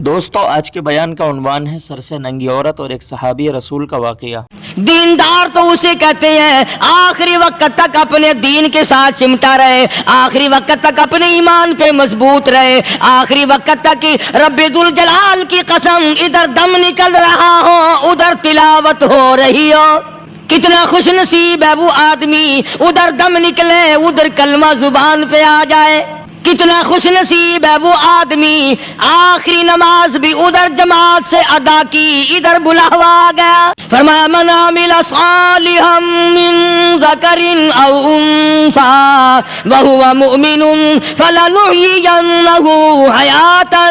دوستو آج کے بیان کا عنوان ہے سر سے ننگی عورت اور ایک صحابی رسول کا واقعہ۔ دیندار تو اسے کہتے ہیں آخری وقت تک اپنے دین کے ساتھ چمٹا رہے، آخری وقت تک اپنے ایمان پہ مضبوط رہے، آخری وقت تک رب ذوالجلال کی قسم ادھر دم نکل رہا ہو ادھر تلاوت ہو رہی ہو۔ کتنا خوش نصیب ہے وہ آدمی، ادھر دم نکلے ادھر کلمہ زبان پہ آ جائے۔ کتنا خوش نصیب ہے وہ آدمی، آخری نماز بھی ادھر جماعت سے ادا کی ادھر بلاوا آ گیا۔ فرمایا من عمل صالحا من ذکر او انثى وهو مؤمن فلنحيينه حیاتا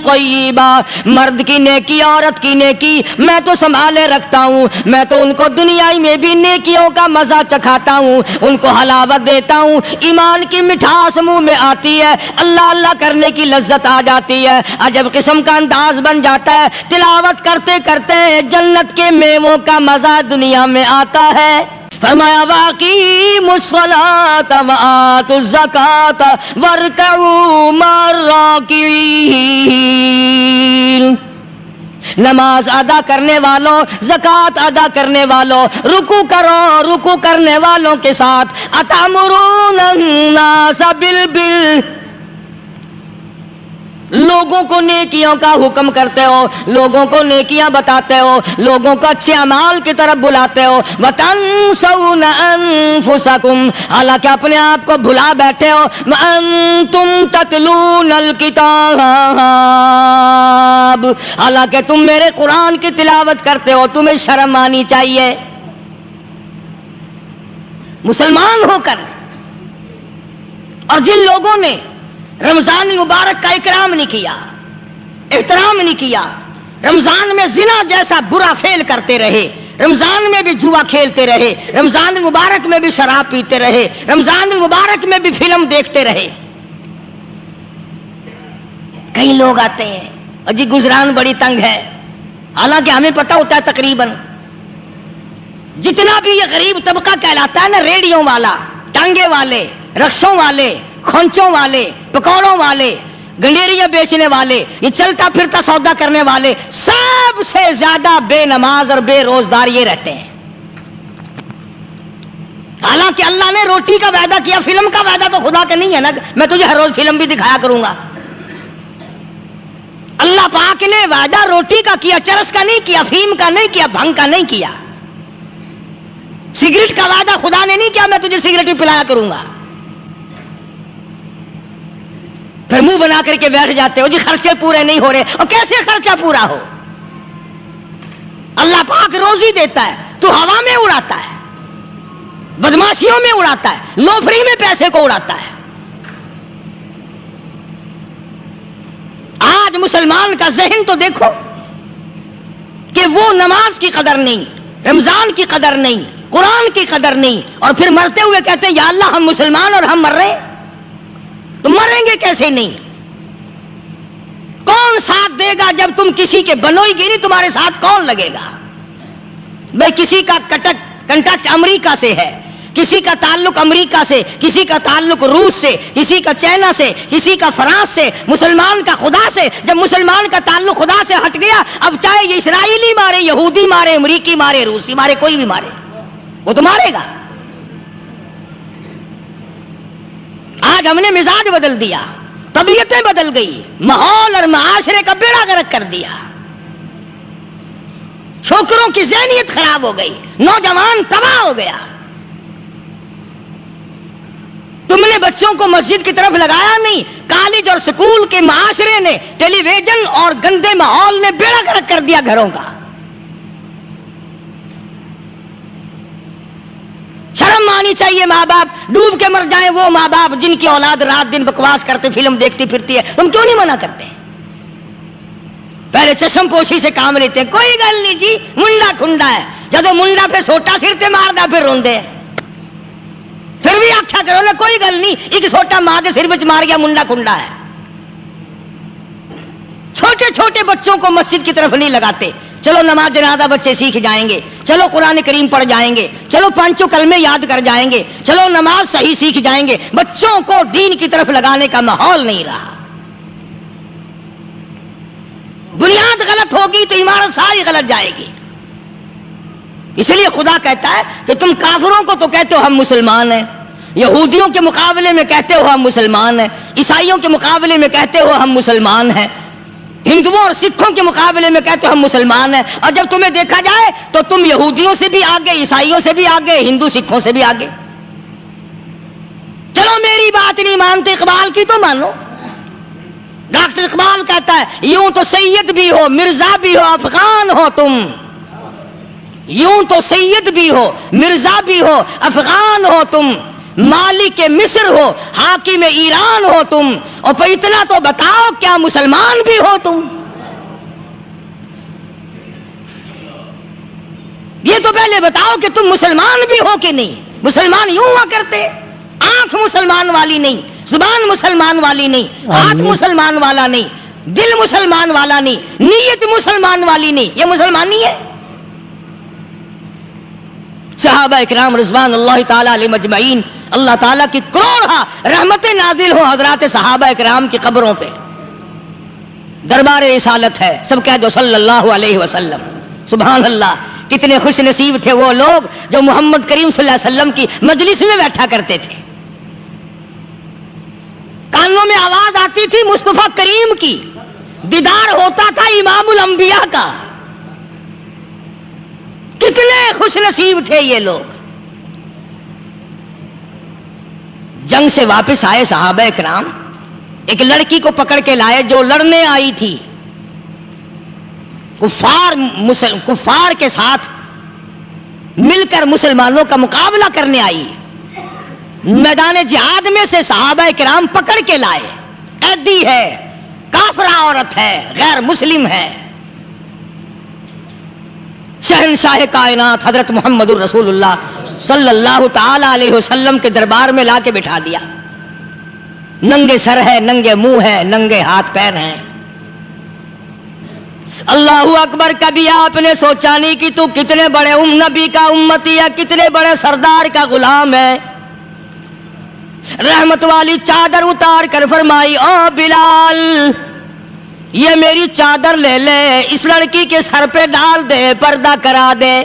طیبہ۔ مرد کی نیکی عورت کی نیکی میں تو سنبھالے رکھتا ہوں، میں تو ان کو دنیا میں بھی نیکیوں کا مزہ چکھاتا ہوں، ان کو حلاوت دیتا ہوں، ایمان کی مٹھاس منہ میں آتی ہے، اللہ اللہ کرنے کی لذت آ جاتی ہے، عجب قسم کا انداز بن جاتا ہے، تلاوت کرتے کرتے جنت کے میووں کا مزہ دنیا میں آتا ہے۔ فرمایا واقیموا الصلاۃ وآتوا الزکاۃ وارکعوا مع الراکعین۔ نماز ادا کرنے والوں، زکوٰۃ ادا کرنے والوں، رکوع کرو، رکوع کرنے والوں کے ساتھ۔ اتامرون الناس بالبر، لوگوں کو نیکیوں کا حکم کرتے ہو، لوگوں کو نیکیاں بتاتے ہو، لوگوں کو اچھے اعمال کی طرف بلاتے ہو۔ وتنسون انفسکم، حالانکہ اپنے آپ کو بھلا بیٹھے ہو۔ وانتم تتلون الکتاب، حالانکہ تم میرے قرآن کی تلاوت کرتے ہو، تمہیں شرم آنی چاہیے۔ مسلمان ہو کر اور جن لوگوں نے رمضان مبارک کا اکرام نہیں کیا، احترام نہیں کیا، رمضان میں زنا جیسا برا فعل کرتے رہے، رمضان میں بھی جوا کھیلتے رہے، رمضان مبارک میں بھی شراب پیتے رہے، رمضان مبارک میں بھی فلم دیکھتے رہے۔ کئی لوگ آتے ہیں اور جی گزران بڑی تنگ ہے، حالانکہ ہمیں پتہ ہوتا ہے تقریباً جتنا بھی یہ غریب طبقہ کہلاتا ہے نا، ریڑیوں والا، ٹانگے والے، رکشوں والے، کھونچوں والے، پکوڑوں والے، گنڈیریاں بیچنے والے، یہ چلتا پھرتا سودا کرنے والے، سب سے زیادہ بے نماز اور بے روزگار یہ رہتے ہیں۔ حالانکہ اللہ نے روٹی کا وعدہ کیا، فلم کا وعدہ تو خدا کا نہیں ہے نا، میں تجھے ہر روز فلم بھی دکھایا کروں گا۔ اللہ پاک نے وعدہ روٹی کا کیا، چرس کا نہیں کیا، فیم کا نہیں کیا، بھنگ کا نہیں کیا۔ سگریٹ کا وعدہ خدا نے نہیں کیا میں تجھے سگریٹ بھی پلایا کروں گا۔ پھر منہ بنا کر کے بیٹھ جاتے ہو جی خرچے پورے نہیں ہو رہے، اور کیسے خرچہ پورا ہو؟ اللہ پاک روزی دیتا ہے تو ہوا میں اڑاتا ہے، بدماشیوں میں اڑاتا ہے، لوفری میں پیسے کو اڑاتا ہے۔ آج مسلمان کا ذہن تو دیکھو کہ وہ نماز کی قدر نہیں، رمضان کی قدر نہیں، قرآن کی قدر نہیں، اور پھر مرتے ہوئے کہتے ہیں یا اللہ ہم مسلمان اور ہم مر رہے ہیں۔ تو مریں گے کیسے نہیں؟ کون ساتھ دے گا جب تم کسی کے بنوئی گی نہیں، تمہارے ساتھ کون لگے گا؟ بھائی کسی کا کنٹیکٹ امریکہ سے ہے، کسی کا تعلق امریکہ سے، کسی کا تعلق روس سے، کسی کا چائنا سے، کسی کا فرانس سے، مسلمان کا خدا سے۔ جب مسلمان کا تعلق خدا سے ہٹ گیا، اب چاہے یہ اسرائیلی مارے، یہودی مارے، امریکی مارے، روسی مارے، کوئی بھی مارے، وہ تو مارے گا۔ آج ہم نے مزاج بدل دیا، طبیعتیں بدل گئی، ماحول اور معاشرے کا بیڑا غرق کر دیا، چھوکروں کی ذہنیت خراب ہو گئی، نوجوان تباہ ہو گیا۔ تم نے بچوں کو مسجد کی طرف لگایا نہیں، کالج اور سکول کے معاشرے نے، ٹیلی ویژن اور گندے ماحول نے بیڑا غرق کر دیا گھروں کا۔ شرم آنی چاہیے، ماں باپ ڈوب کے مر جائیں وہ ماں باپ جن کی اولاد رات دن بکواس کرتے فلم دیکھتی پھرتی ہے، تم کیوں نہیں منع کرتے؟ پہلے چشم پوشی سے کام لیتے ہیں، کوئی گل نہیں جی منڈا ٹھنڈا ہے، جدو منڈا پہ سوٹا سر تے ماردا پھر روندے، پھر بھی آخیا کرو نا کوئی گل نہیں، ایک سوٹا ماں دے سر وچ مار گیا منڈا ٹھنڈا ہے۔ چھوٹے چھوٹے بچوں کو مسجد کی طرف نہیں لگاتے، چلو نماز جنازہ بچے سیکھ جائیں گے، چلو قرآن کریم پڑھ جائیں گے، چلو پانچوں کلمے یاد کر جائیں گے، چلو نماز صحیح سیکھ جائیں گے، بچوں کو دین کی طرف لگانے کا ماحول نہیں رہا۔ ہوگی تو عمارت ساری غلط جائے گی. اس لیے خدا کہتا ہے کہ تم کافروں کو تو کہتے ہو ہم مسلمان ہیں، یہودیوں کے مقابلے میں کہتے ہو ہم مسلمان ہیں، عیسائیوں کے مقابلے میں کہتے ہو ہم مسلمان ہیں، ہندوؤں اور سکھوں کے مقابلے میں کہتے ہو ہم مسلمان ہیں، اور جب تمہیں دیکھا جائے تو تم یہودیوں سے بھی آگے، عیسائیوں سے بھی آگے، ہندو سکھوں سے بھی آگے. چلو میری بات نہیں مانتے، اقبال کی تو مانو. ڈاکٹر اقبال کہتا ہے یوں تو سید بھی ہو، مرزا بھی ہو، افغان ہو تم. یوں تو سید بھی ہو، مرزا بھی ہو، افغان ہو تم، مالک مصر ہو، حاکم ایران ہو تم، اور پھر اتنا تو بتاؤ کیا مسلمان بھی ہو تم؟ یہ تو پہلے بتاؤ کہ تم مسلمان بھی ہو کہ نہیں. مسلمان یوں ہوا کرتے، آنکھ مسلمان والی نہیں، زبان مسلمان والی نہیں، ہاتھ مسلمان والا نہیں، دل مسلمان والا نہیں، نیت مسلمان والی نہیں. یہ مسلمان نہیں ہے. صحابہ اکرام رضوان اللہ تعالی علیہ مجمعین، اللہ تعالیٰ کی کروڑا رحمتیں نازل ہو حضرات صحابہ اکرام کی قبروں پہ. دربار رسالت ہے، سب کہہ دو صلی اللہ علیہ وسلم. سبحان اللہ، کتنے خوش نصیب تھے وہ لوگ جو محمد کریم صلی اللہ علیہ وسلم کی مجلس میں بیٹھا کرتے تھے. کانوں میں آواز آتی تھی مصطفیٰ کریم کی، دیدار ہوتا تھا امام الانبیاء کا. کتنے خوش نصیب تھے یہ لوگ. جنگ سے واپس آئے صحابہ کرام، ایک لڑکی کو پکڑ کے لائے جو لڑنے آئی تھی، کفار کے ساتھ مل کر مسلمانوں کا مقابلہ کرنے آئی. میدان جہاد میں سے صحابہ کرام پکڑ کے لائے. قیدی ہے، کافرہ عورت ہے، غیر مسلم ہے. شہنشاہ کائنات حضرت محمد الرسول اللہ صلی اللہ تعالی علیہ وسلم کے دربار میں لا کے بٹھا دیا. ننگے سر ہے، ننگے منہ ہے، ننگے ہاتھ پیر ہیں. اللہ اکبر. کبھی آپ نے سوچا نہیں کہ تو کتنے بڑے نبی کا امتی ہے، کتنے بڑے سردار کا غلام ہے. رحمت والی چادر اتار کر فرمائی او بلال یہ میری چادر لے لے، اس لڑکی کے سر پہ ڈال دے، پردہ کرا دے.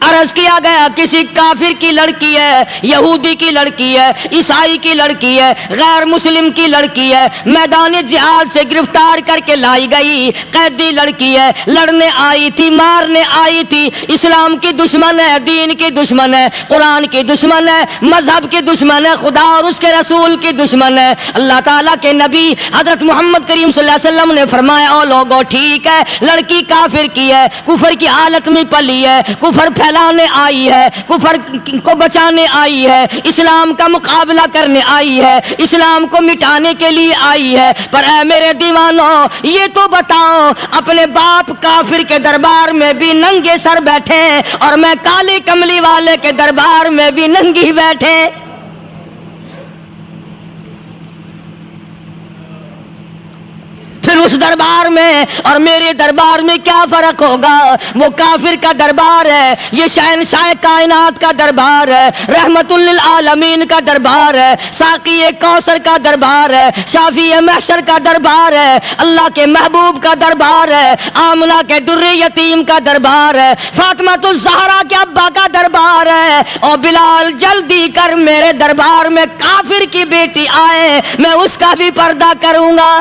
عرض کیا گیا کسی کافر کی لڑکی ہے، یہودی کی لڑکی ہے، عیسائی کی لڑکی ہے، غیر مسلم کی لڑکی ہے، میدان جہاد سے گرفتار کر کے لائی گئی، قیدی لڑکی ہے، لڑنے آئی تھی، مارنے آئی تھی، اسلام کی دشمن ہے، دین کی دشمن ہے، قرآن کی دشمن ہے، مذہب کی دشمن ہے، خدا اور اس کے رسول کی دشمن ہے. اللہ تعالیٰ کے نبی حضرت محمد کریم صلی اللہ علیہ وسلم نے فرمایا او لوگو ٹھیک ہے، لڑکی کافر کی ہے، کفر کی حالت میں پلی ہے، کفر پھیلانے آئی ہے، کفر کو بچانے آئی ہے، اسلام کا مقابلہ کرنے آئی ہے، اسلام کو مٹانے کے لیے آئی ہے. پر اے میرے دیوانوں یہ تو بتاؤ، اپنے باپ کافر کے دربار میں بھی ننگے سر بیٹھے اور میں کالی کملی والے کے دربار میں بھی ننگی بیٹھے. پھر اس دربار میں اور میرے دربار میں کیا فرق ہوگا؟ وہ کافر کا دربار ہے، یہ شہنشاہ کائنات کا دربار ہے، رحمت للعالمین کا دربار ہے، ساقی کوثر کا دربار ہے، شافی محشر کا دربار ہے، اللہ کے محبوب کا دربار ہے، آمنہ کے در یتیم کا دربار ہے، فاطمہ الزہرا کے ابا کا دربار ہے. اور بلال جلدی کر، میرے دربار میں کافر کی بیٹی آئے، میں اس کا بھی پردہ کروں گا.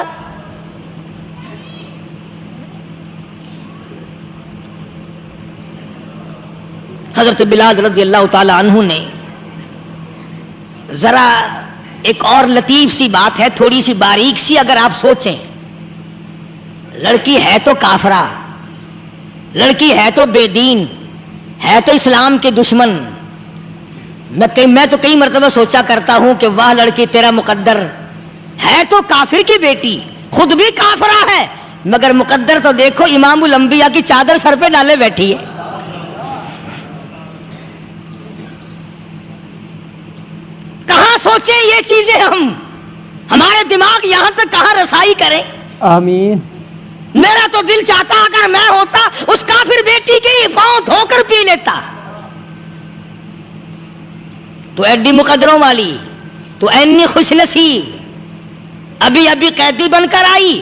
حضرت بلال رضی اللہ تعالی عنہ نے ذرا ایک اور لطیف سی بات ہے، تھوڑی سی باریک سی، اگر آپ سوچیں، لڑکی ہے تو کافرہ، لڑکی ہے تو بے دین، ہے تو اسلام کے دشمن. میں تو کئی مرتبہ سوچا کرتا ہوں کہ واہ لڑکی تیرا مقدر، ہے تو کافر کی بیٹی، خود بھی کافرہ ہے، مگر مقدر تو دیکھو امام الانبیاء کی چادر سر پہ ڈالے بیٹھی ہے. کہاں سوچیں یہ چیزیں، ہمارے دماغ یہاں تک کہاں رسائی کریں. آمین. میرا تو دل چاہتا اگر میں ہوتا اس کافر بیٹی کی پاؤں دھو کر پی لیتا. تو ایڈی مقدروں والی، تو اینی خوش نصیب، ابھی قیدی بن کر آئی،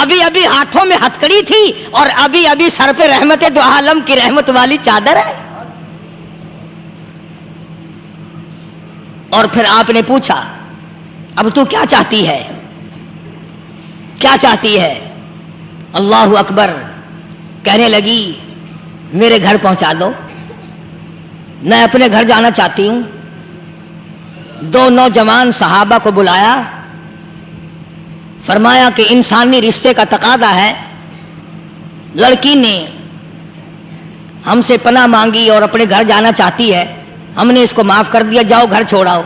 ابھی ابھی ہاتھوں میں ہتکڑی تھی اور ابھی ابھی سر پہ رحمت دو عالم کی رحمت والی چادر ہے. اور پھر آپ نے پوچھا اب تو کیا چاہتی ہے, کیا چاہتی ہے؟ اللہ اکبر. کہنے لگی میرے گھر پہنچا دو, میں اپنے گھر جانا چاہتی ہوں. دو نوجوان صحابہ کو بلایا, فرمایا کہ انسانی رشتے کا تقاضا ہے, لڑکی نے ہم سے پناہ مانگی اور اپنے گھر جانا چاہتی ہے, ہم نے اس کو معاف کر دیا, جاؤ گھر چھوڑاؤ.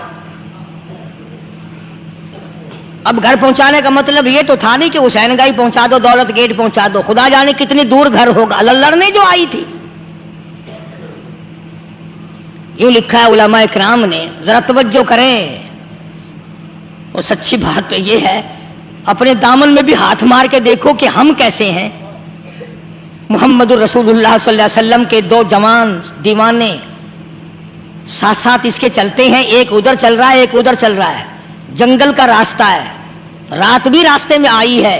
اب گھر پہنچانے کا مطلب یہ تو تھا نہیں کہ حسین گائی پہنچا دو, دولت گیٹ پہنچا دو, خدا جانے کتنی دور گھر ہوگا, لڑنے جو آئی تھی. یوں لکھا ہے علماء اکرام نے, ذرا توجہ کریں. اور سچی بات تو یہ ہے, اپنے دامن میں بھی ہاتھ مار کے دیکھو کہ ہم کیسے ہیں. محمد الرسول اللہ صلی اللہ علیہ وسلم کے دو جوان دیوانے ساتھ ساتھ اس کے چلتے ہیں, ایک ادھر چل رہا ہے ایک ادھر چل رہا ہے. جنگل کا راستہ ہے, رات بھی راستے میں آئی ہے.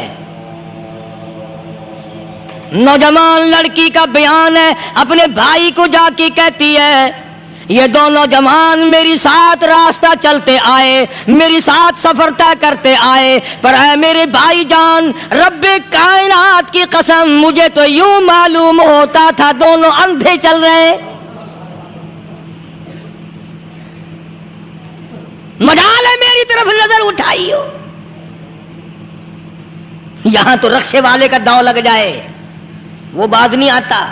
نوجوان لڑکی کا بیان ہے, اپنے بھائی کو جا کے کہتی ہے یہ دونوں جوان میری ساتھ راستہ چلتے آئے, میری ساتھ سفر طے کرتے آئے, پر اے میرے بھائی جان, رب کائنات کی قسم مجھے تو یوں معلوم ہوتا تھا دونوں اندھے چل رہے. مجال ہے میری طرف نظر اٹھائی ہو. یہاں تو رکشے والے کا داؤ لگ جائے وہ بات نہیں آتا,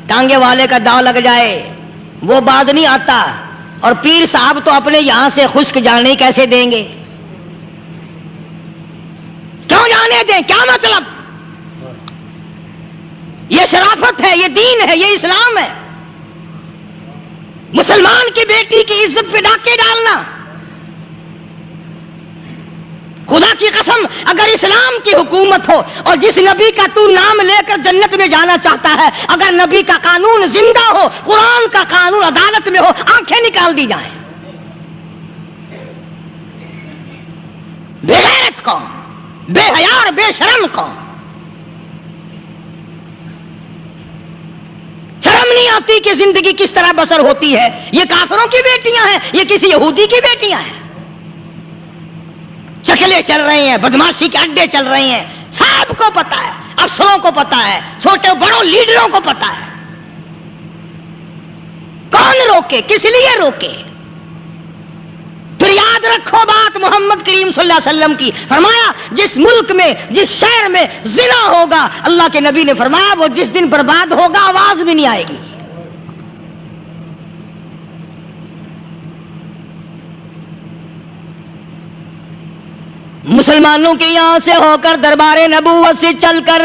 ٹانگے والے کا داؤ لگ جائے وہ بات نہیں آتا, اور پیر صاحب تو اپنے یہاں سے خشک جانے کیسے دیں گے؟ کیوں جانے دیں, کیا مطلب؟ یہ شرافت ہے, یہ دین ہے, یہ اسلام ہے. مسلمان کی بیٹی کی عزت پہ ڈاکے ڈالنا, خدا کی قسم اگر اسلام کی حکومت ہو اور جس نبی کا تو نام لے کر جنت میں جانا چاہتا ہے, اگر نبی کا قانون زندہ ہو, قرآن کا قانون عدالت میں ہو, آنکھیں نکال دی جائیں. بے غیرت قوم, بے حیا اور بے شرم قوم. شرم نہیں آتی کہ زندگی کس طرح بسر ہوتی ہے. یہ کافروں کی بیٹیاں ہیں, یہ کسی یہودی کی بیٹیاں ہیں. چکلے چل رہے ہیں, بدماشی کے اڈے چل رہے ہیں, سب کو پتا ہے, افسروں کو پتا ہے, چھوٹے بڑوں لیڈروں کو پتا ہے. کون روکے, کس لیے روکے؟ پھر یاد رکھو بات محمد کریم صلی اللہ علیہ وسلم کی, فرمایا جس ملک میں جس شہر میں زنا ہوگا, اللہ کے نبی نے فرمایا وہ جس دن برباد ہوگا آواز بھی نہیں آئے گی. مسلمانوں کے یہاں سے ہو کر دربار نبوت سے چل کر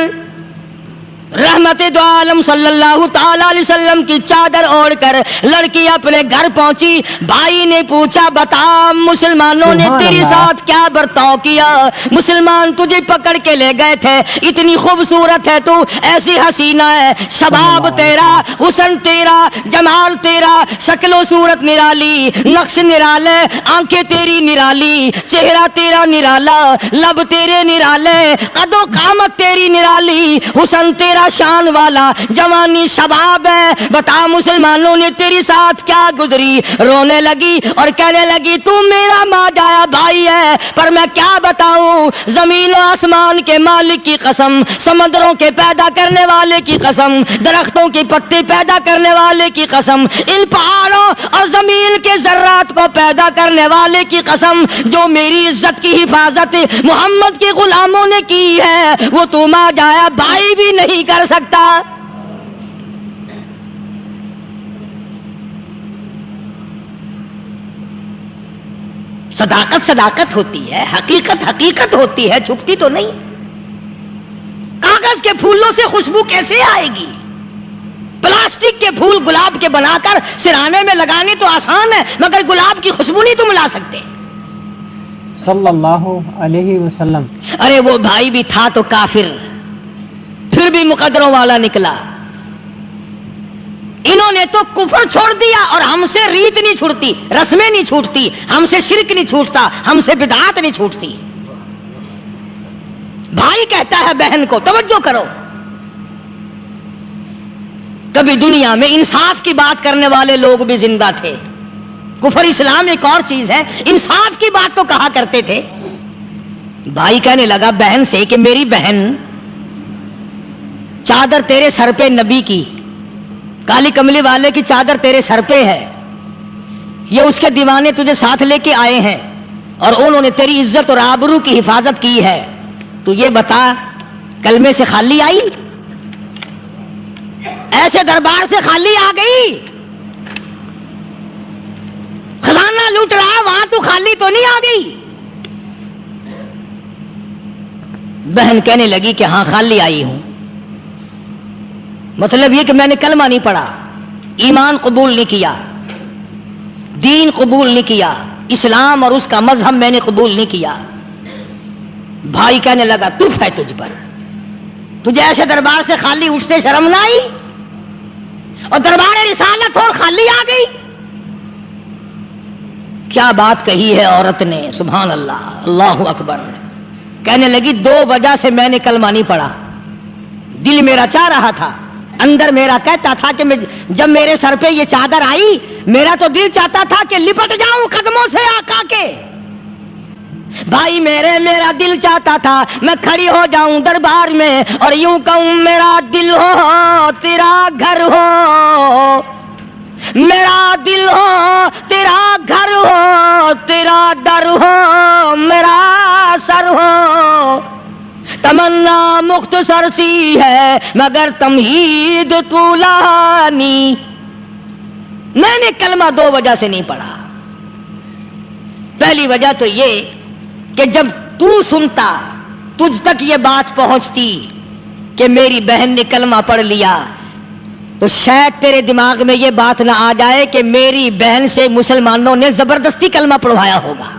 رحمت دو عالم صلی اللہ تعالی علیہ وسلم کی چادر اوڑھ کر لڑکی اپنے گھر پہنچی. بھائی نے پوچھا بتا مسلمانوں نے تیرے ساتھ کیا برتاؤ کیا؟ مسلمان تجھے پکڑ کے لے گئے تھے, اتنی خوبصورت ہے تو, ایسی حسینہ ہے, شباب تیرا, حسن تیرا, جمال تیرا, شکل و صورت نرالی, نقش نرالے, آنکھیں تیری نرالی, چہرہ تیرا نرالا, لب تیرے نرالے, قد و قامت تیری نرالی, حسن تیرا شان والا, جوانی شباب ہے, بتا مسلمانوں نے تیری ساتھ کیا گزری؟ رونے لگی اور کہنے لگی تو میرا ماں جایا بھائی ہے, پر میں کیا بتاؤں, زمین و آسمان کے مالک کی قسم, سمندروں کے پیدا کرنے والے کی قسم, درختوں کے پتے پیدا کرنے والے کی قسم, ان پہاڑوں اور زمین کے ذرات کو پیدا کرنے والے کی قسم, جو میری عزت کی حفاظت محمد کے غلاموں نے کی ہے, وہ تو ماں جایا بھائی بھی نہیں کر سکتا. صداقت صداقت ہوتی ہے, حقیقت حقیقت ہوتی ہے, چھپتی تو نہیں. کاغذ کے پھولوں سے خوشبو کیسے آئے گی؟ پلاسٹک کے پھول گلاب کے بنا کر سرانے میں لگانے تو آسان ہے, مگر گلاب کی خوشبو نہیں تم لا سکتے. صلی اللہ علیہ وسلم. ارے وہ بھائی بھی تھا تو کافر, پھر بھی مقدروں والا نکلا. انہوں نے تو کفر چھوڑ دیا, اور ہم سے ریت نہیں چھوٹتی, رسمیں نہیں چھوٹتی, ہم سے شرک نہیں چھوٹتا, ہم سے بدعات نہیں چھوٹتی. بھائی کہتا ہے بہن کو، توجہ کرو، کبھی دنیا میں انصاف کی بات کرنے والے لوگ بھی زندہ تھے. کفر اسلام ایک اور چیز ہے، انصاف کی بات تو کہا کرتے تھے. بھائی کہنے لگا بہن سے کہ میری بہن، چادر تیرے سر پہ نبی کی، کالی کملی والے کی چادر تیرے سر پہ ہے، یہ اس کے دیوانے تجھے ساتھ لے کے آئے ہیں اور انہوں نے تیری عزت اور آبرو کی حفاظت کی ہے. تو یہ بتا کلمے سے خالی آئی؟ ایسے دربار سے خالی آ گئی؟ خزانہ لوٹ رہا ہے وہاں تو خالی تو نہیں آ گئی؟ بہن کہنے لگی کہ ہاں خالی آئی ہوں. مطلب یہ کہ میں نے کلمہ نہیں پڑھا، ایمان قبول نہیں کیا، دین قبول نہیں کیا، اسلام اور اس کا مذہب میں نے قبول نہیں کیا. بھائی کہنے لگا تف ہے تجھ پر، تجھے ایسے دربار سے خالی اٹھتے شرم نہ آئی؟ اور دربار رسالت اور خالی آ گئی؟ کیا بات کہی ہے عورت نے، سبحان اللہ، اللہ اکبر. کہنے لگی 2 وجہ سے میں نے کلمہ نہیں پڑھا. دل میرا چاہ رہا تھا، اندر میرا کہتا تھا کہ جب میرے سر پہ یہ چادر آئی میرا تو دل چاہتا تھا کہ لپٹ جاؤں قدموں سے آقا کے. بھائی میرا دل چاہتا تھا میں کھڑی ہو جاؤں دربار میں اور یوں کہوں میرا دل ہو تیرا گھر ہو، میرا دل ہو تیرا گھر ہو، تیرا در ہو میرا سر ہو. تمنا مختصر سی ہے مگر تمہید طولانی. میں نے کلمہ 2 وجہ سے نہیں پڑھا. پہلی وجہ تو یہ کہ جب تو سنتا، تجھ تک یہ بات پہنچتی کہ میری بہن نے کلمہ پڑھ لیا، تو شاید تیرے دماغ میں یہ بات نہ آ جائے کہ میری بہن سے مسلمانوں نے زبردستی کلمہ پڑھوایا ہوگا.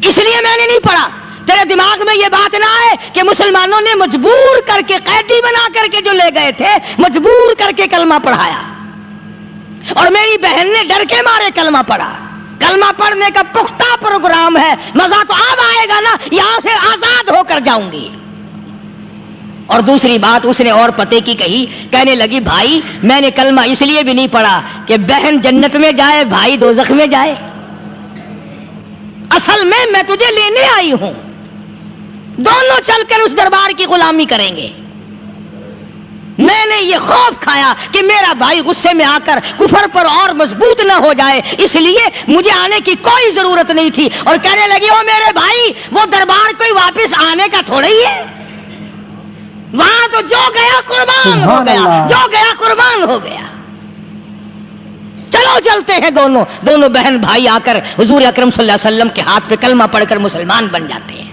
اس لیے میں نے نہیں پڑھا. تیرے دماغ میں یہ بات نہ آئے کہ مسلمانوں نے مجبور کر کے، قیدی بنا کر کے جو لے گئے تھے، مجبور کر کے کلمہ پڑھایا اور میری بہن نے ڈر کے مارے کلمہ پڑھا. کلمہ پڑھنے کا پختہ پروگرام ہے، مزہ تو اب آئے گا نا، یہاں سے آزاد ہو کر جاؤں گی. اور دوسری بات اس نے اور پتے کی کہی، کہنے لگی بھائی میں نے کلمہ اس لیے بھی نہیں پڑھا کہ بہن جنت میں جائے بھائی دوزخ میں جائے. اصل میں تجھے لینے آئی ہوں، دونوں چل کر اس دربار کی غلامی کریں گے. میں نے یہ خوف کھایا کہ میرا بھائی غصے میں آ کر کفر پر اور مضبوط نہ ہو جائے، اس لیے مجھے آنے کی کوئی ضرورت نہیں تھی. اور کہنے لگی او میرے بھائی وہ دربار کوئی واپس آنے کا تھوڑا ہی ہے، وہاں تو جو گیا قربان ہو گیا، جو گیا قربان ہو گیا. چلو چلتے ہیں. دونوں بہن بھائی آ کر حضور اکرم صلی اللہ علیہ وسلم کے ہاتھ پہ کلمہ پڑھ کر مسلمان بن جاتے ہیں.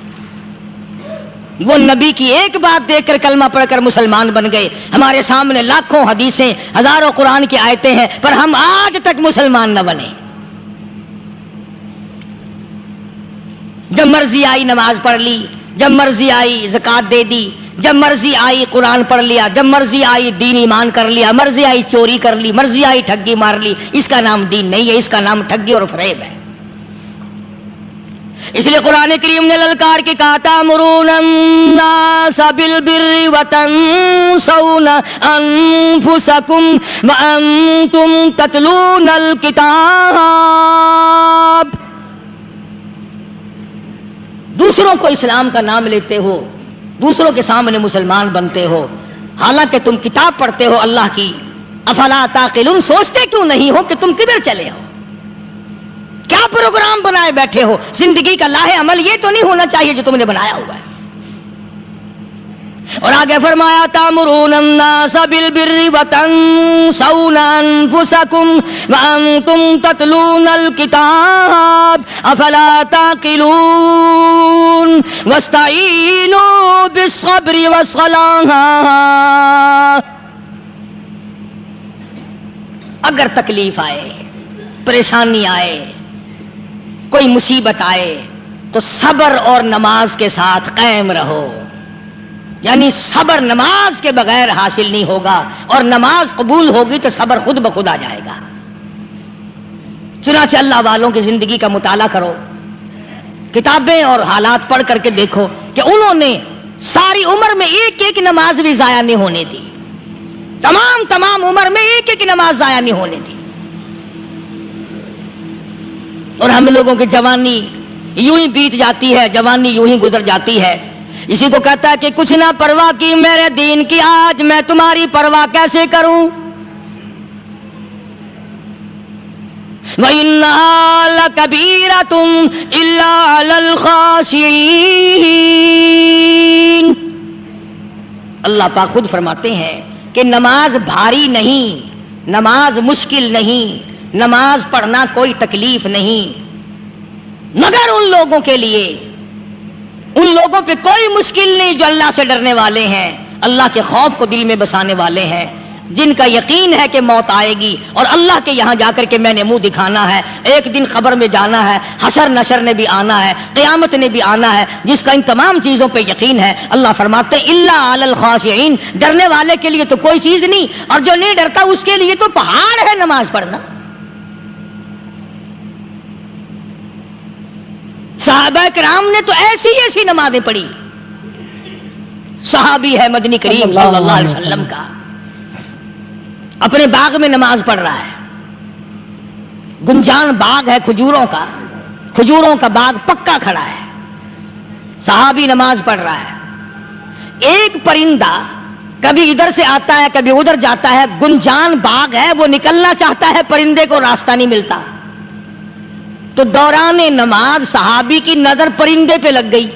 وہ نبی کی ایک بات دیکھ کر کلمہ پڑھ کر مسلمان بن گئے. ہمارے سامنے لاکھوں حدیثیں، ہزاروں قرآن کی آیتیں ہیں، پر ہم آج تک مسلمان نہ بنے. جب مرضی آئی نماز پڑھ لی، جب مرضی آئی زکوٰۃ دے دی، جب مرضی آئی قرآن پڑھ لیا، جب مرضی آئی دین ایمان کر لیا، مرضی آئی چوری کر لی، مرضی آئی ٹھگی مار لی. اس کا نام دین نہیں ہے، اس کا نام ٹھگی اور فریب ہے. اس لیے قرآن کریم نے للکار کے کہا تأمرون الناس بالبر وتنسون انفسکم وانتم تتلون الکتاب. دوسروں کو اسلام کا نام لیتے ہو، دوسروں کے سامنے مسلمان بنتے ہو، حالانکہ تم کتاب پڑھتے ہو اللہ کی. افلا تعقلون، سوچتے کیوں نہیں ہو کہ تم کدھر چلے ہو؟ کیا پروگرام بنائے بیٹھے ہو؟ زندگی کا لاہ عمل یہ تو نہیں ہونا چاہیے جو تم نے بنایا ہوا ہے. اور آگے فرمایا تأمرون الناس بالبر وتنسون انفسکم وانتم تتلون الکتاب افلا تعقلون واستعینوا بالصبر والصلاة. اگر تکلیف آئے، پریشانی آئے، کوئی مصیبت آئے تو صبر اور نماز کے ساتھ قائم رہو. یعنی صبر نماز کے بغیر حاصل نہیں ہوگا، اور نماز قبول ہوگی تو صبر خود بخود آ جائے گا. چنانچہ اللہ والوں کی زندگی کا مطالعہ کرو، کتابیں اور حالات پڑھ کر کے دیکھو کہ انہوں نے ساری عمر میں ایک ایک نماز بھی ضائع نہیں ہونے دی، تمام عمر میں ایک ایک نماز ضائع نہیں ہونے دی. اور ہم لوگوں کی جوانی یوں ہی بیت جاتی ہے، جوانی یوں ہی گزر جاتی ہے. اسی کو کہتا ہے کہ کچھ نہ پرواہ کی میرے دین کی، آج میں تمہاری پرواہ کیسے کروں. وَإِنَّهَا لَكَبِيرَةٌ إِلَّا عَلَى الْخَاشِعِينَ. اللہ پاک خود فرماتے ہیں کہ نماز بھاری نہیں، نماز مشکل نہیں، نماز پڑھنا کوئی تکلیف نہیں، مگر ان لوگوں کے لیے، ان لوگوں پہ کوئی مشکل نہیں جو اللہ سے ڈرنے والے ہیں، اللہ کے خوف کو دل میں بسانے والے ہیں، جن کا یقین ہے کہ موت آئے گی اور اللہ کے یہاں جا کر کے میں نے منہ دکھانا ہے، ایک دن خبر میں جانا ہے، حشر نشر نے بھی آنا ہے، قیامت نے بھی آنا ہے، جس کا ان تمام چیزوں پہ یقین ہے. اللہ فرماتے ہیں الا علی الخاشعین، ڈرنے والے کے لیے تو کوئی چیز نہیں، اور جو نہیں ڈرتا اس کے لیے تو پہاڑ ہے نماز پڑھنا. صحابہ کرام نے تو ایسی ایسی نمازیں پڑھی. صحابی ہے مدنی کریم صلی اللہ علیہ وسلم کا، اپنے باغ میں نماز پڑھ رہا ہے، گنجان باغ ہے کھجوروں کا، کھجوروں کا باغ پکا کھڑا ہے، صحابی نماز پڑھ رہا ہے. ایک پرندہ کبھی ادھر سے آتا ہے کبھی ادھر جاتا ہے، گنجان باغ ہے، وہ نکلنا چاہتا ہے، پرندے کو راستہ نہیں ملتا. تو دوران نماز صحابی کی نظر پرندے پہ لگ گئی.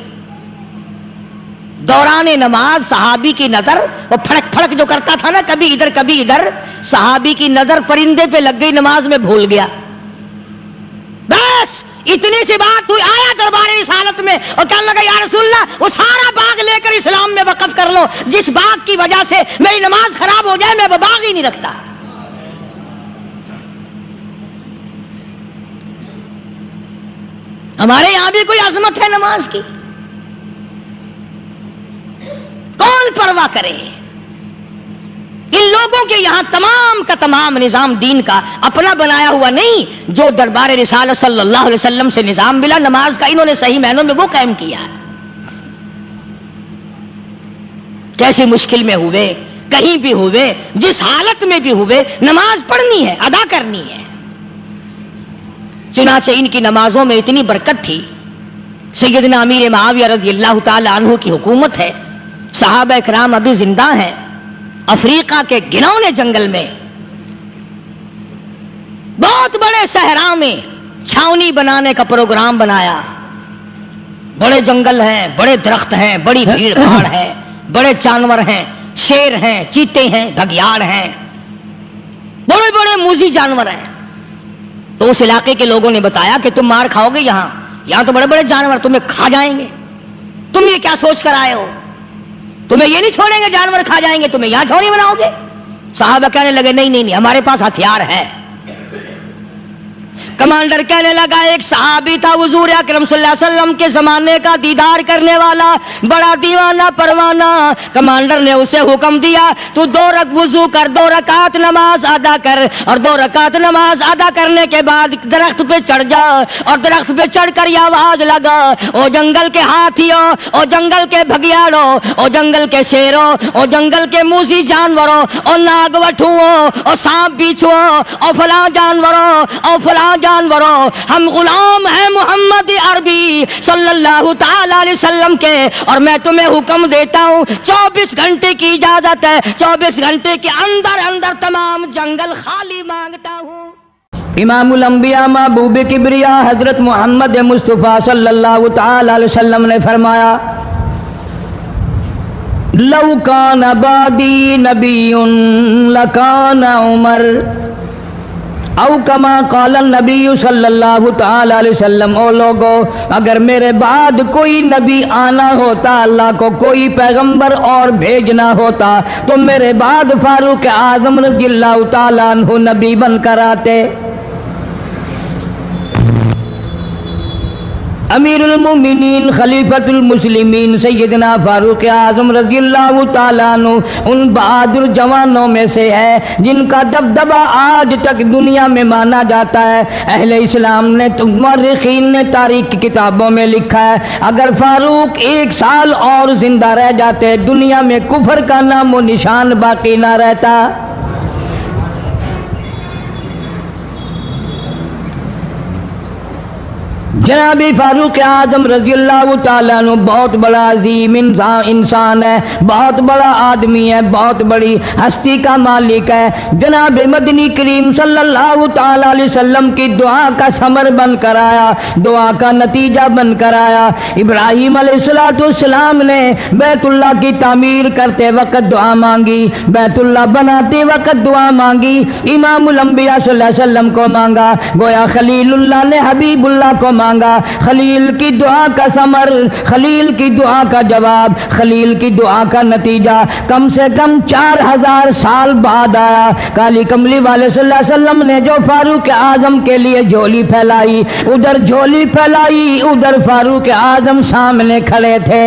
دوران نماز صحابی کی نظر، وہ پھڑک پھڑک جو کرتا تھا نا کبھی ادھر، صحابی کی نظر پرندے پہ لگ گئی، نماز میں بھول گیا. بس اتنی سی بات ہوئی، آیا دربار رسالت میں اور کہنے لگا یا رسول اللہ وہ سارا باغ لے کر اسلام میں وقف کر لو، جس باغ کی وجہ سے میری نماز خراب ہو جائے میں وہ باغ ہی نہیں رکھتا. ہمارے یہاں بھی کوئی عظمت ہے نماز کی؟ کون پرواہ کرے؟ ان لوگوں کے یہاں تمام کا تمام نظام دین کا اپنا بنایا ہوا نہیں، جو دربار رسالت صلی اللہ علیہ وسلم سے نظام ملا نماز کا، انہوں نے صحیح معنوں میں وہ قائم کیا. کیسی مشکل میں ہوئے، کہیں بھی ہوئے، جس حالت میں بھی ہوئے، نماز پڑھنی ہے، ادا کرنی ہے. چنانچہ ان کی نمازوں میں اتنی برکت تھی. سیدنا امیر معاویہ رضی اللہ تعالی عنہ کی حکومت ہے، صحابہ اکرام ابھی زندہ ہیں. افریقہ کے گھنونے جنگل میں، بہت بڑے صحرا میں چھاونی بنانے کا پروگرام بنایا. بڑے جنگل ہیں، بڑے درخت ہیں، بڑی بھیڑ بھاڑ ہے، بڑے جانور ہیں، شیر ہیں، چیتے ہیں، گھگیاڑ ہیں، بڑے بڑے موذی جانور ہیں. تو اس علاقے کے لوگوں نے بتایا کہ تم مار کھاؤ گے، یہاں تو بڑے بڑے جانور تمہیں کھا جائیں گے، تم یہ کیا سوچ کر آئے ہو؟ تمہیں یہ نہیں چھوڑیں گے، جانور کھا جائیں گے، تمہیں یہاں چھوڑی بناؤ گے؟ صحابہ کہنے لگے نہیں، ہمارے پاس ہتھیار ہے. کمانڈر کہنے لگا، ایک صحابی تھا حضور اکرم صلی اللہ علیہ وسلم کے زمانے کا دیدار کرنے والا، بڑا دیوانہ پروانہ. کمانڈر نے اسے حکم دیا تو 2 وضو کر، 2 رکعت نماز ادا کر، اور 2 رکعت نماز ادا کرنے کے بعد درخت پہ چڑھ جا، اور درخت پہ چڑھ کر یہ آواز لگا، او جنگل کے ہاتھیوں، او جنگل کے بھگیاڑوں، او جنگل کے شیروں، او جنگل کے موذی جانوروں، او ناگ وٹھوؤں، او سانپ بیچھوؤں، او فلاں جانوروں، او فلاں جانوروں، ہم غلام ہیں محمد عربی صلی اللہ تعالی علیہ وسلم کے، اور میں تمہیں حکم دیتا ہوں 24 گھنٹے کی اجازت ہے، 24 گھنٹے کے اندر تمام جنگل خالی مانگتا ہوں. امام الانبیاء محبوب کبریا حضرت محمد مصطفیٰ صلی اللہ تعالی علیہ وسلم نے فرمایا، لو کان بعدی نبی لکان عمر، او کما قال النبی صلی اللہ تعالی علیہ وسلم. او لوگو، اگر میرے بعد کوئی نبی آنا ہوتا، اللہ کو کوئی پیغمبر اور بھیجنا ہوتا، تو میرے بعد فاروق اعظم رضی اللہ تعالی عنہ نبی بن کر آتے. امیر المومنین خلیفۃ المسلمین سیدنا فاروق اعظم رضی اللہ تعالیٰ عنہ ان بہادر جوانوں میں سے ہے جن کا دبدبہ آج تک دنیا میں مانا جاتا ہے۔ اہل اسلام نے مورخین نے تاریخ کی کتابوں میں لکھا ہے اگر فاروق 1 سال اور زندہ رہ جاتے دنیا میں کفر کا نام و نشان باقی نہ رہتا۔ جناب فاروق اعظم رضی اللہ تعالیٰ عنہ بہت بڑا عظیم انسان ہے، بہت بڑا آدمی ہے، بہت بڑی ہستی کا مالک ہے۔ جناب مدنی کریم صلی اللہ تعالیٰ علیہ وسلم کی دعا کا ثمر بن کر آیا، دعا کا نتیجہ بن کر آیا۔ ابراہیم علیہ السلام نے بیت اللہ کی تعمیر کرتے وقت دعا مانگی، بیت اللہ بناتے وقت دعا مانگی، امام الانبیاء صلی اللہ علیہ وسلم کو مانگا، گویا خلیل اللہ نے حبیب اللہ کو مانگا۔ خلیل کی دعا کا ثمر، خلیل کی دعا کا جواب، خلیل کی دعا کا نتیجہ کم سے کم 4000 سال بعد آیا۔ کالی کملی والے صلی اللہ علیہ وسلم نے جو فاروق اعظم کے لیے جھولی پھیلائی، ادھر جھولی پھیلائی، ادھر فاروق اعظم سامنے کھڑے تھے۔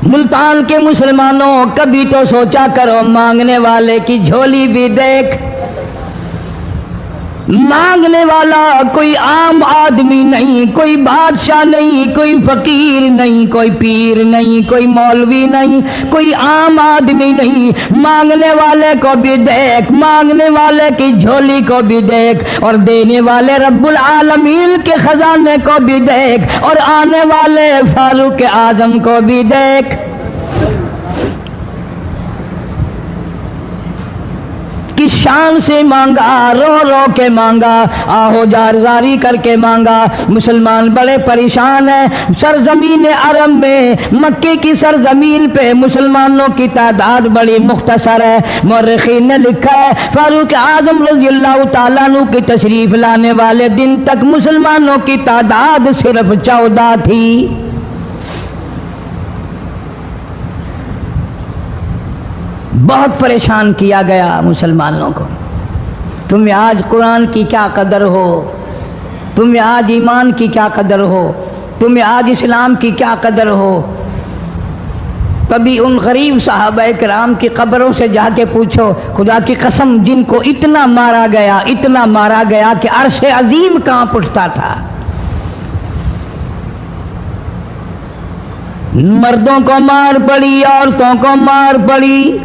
ملتان کے مسلمانوں کبھی تو سوچا کرو مانگنے والے کی جھولی بھی دیکھ۔ مانگنے والا کوئی عام آدمی نہیں، کوئی بادشاہ نہیں، کوئی فقیر نہیں، کوئی پیر نہیں، کوئی مولوی نہیں، کوئی عام آدمی نہیں۔ مانگنے والے کو بھی دیکھ، مانگنے والے کی جھولی کو بھی دیکھ، اور دینے والے رب العالمین کے خزانے کو بھی دیکھ، اور آنے والے فاروق اعظم کو بھی دیکھ۔ کس شان سے مانگا، رو رو کے مانگا، آہو جاری کر کے مانگا۔ مسلمان بڑے پریشان ہیں۔ سرزمین عرب میں، مکے کی سرزمین پہ مسلمانوں کی تعداد بڑی مختصر ہے۔ مورخین نے لکھا ہے فاروق اعظم رضی اللہ تعالیٰ عنہ کی تشریف لانے والے دن تک مسلمانوں کی تعداد صرف 14 تھی۔ بہت پریشان کیا گیا مسلمانوں کو۔ تمہیں آج قرآن کی کیا قدر ہو، تمہیں آج ایمان کی کیا قدر ہو، تمہیں آج اسلام کی کیا قدر ہو۔ کبھی ان غریب صحابہ کرام کی قبروں سے جا کے پوچھو، خدا کی قسم جن کو اتنا مارا گیا، اتنا مارا گیا کہ عرش عظیم کانپ اٹھتا تھا۔ مردوں کو مار پڑی، عورتوں کو مار پڑی،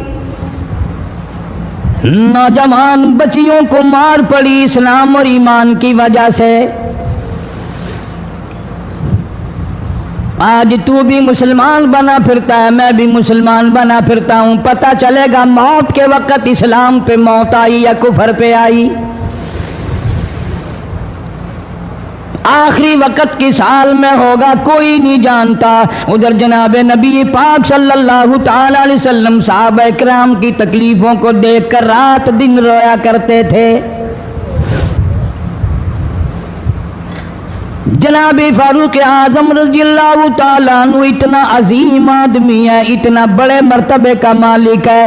نوجوان بچیوں کو مار پڑی اسلام اور ایمان کی وجہ سے۔ آج تو بھی مسلمان بنا پھرتا ہے، میں بھی مسلمان بنا پھرتا ہوں، پتہ چلے گا موت کے وقت اسلام پہ موت آئی یا کفر پہ آئی۔ آخری وقت کی سال میں ہوگا کوئی نہیں جانتا۔ ادھر جناب نبی پاک صلی اللہ تعالی علیہ وسلم صحابہ کرام کی تکلیفوں کو دیکھ کر رات دن رویا کرتے تھے۔ جناب فاروق اعظم رضی اللہ تعالیٰ عنہ اتنا عظیم آدمی ہے، اتنا بڑے مرتبے کا مالک ہے۔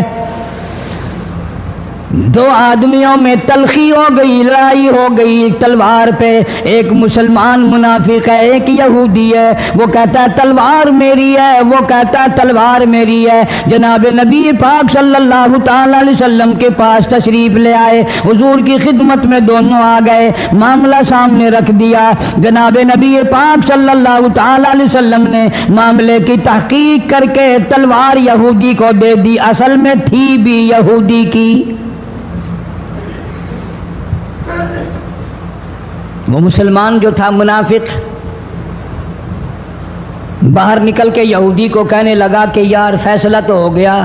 دو آدمیوں میں تلخی ہو گئی، لڑائی ہو گئی تلوار پہ۔ ایک مسلمان منافق ہے، ایک یہودی ہے۔ وہ کہتا ہے تلوار میری ہے، وہ کہتا ہے تلوار میری ہے۔ جناب نبی پاک صلی اللہ تعالی علیہ وسلم کے پاس تشریف لے آئے، حضور کی خدمت میں دونوں آ گئے، معاملہ سامنے رکھ دیا۔ جناب نبی پاک صلی اللہ تعالی علیہ وسلم نے معاملے کی تحقیق کر کے تلوار یہودی کو دے دی، اصل میں تھی بھی یہودی کی۔ وہ مسلمان جو تھا منافق باہر نکل کے یہودی کو کہنے لگا کہ یار فیصلہ تو ہو گیا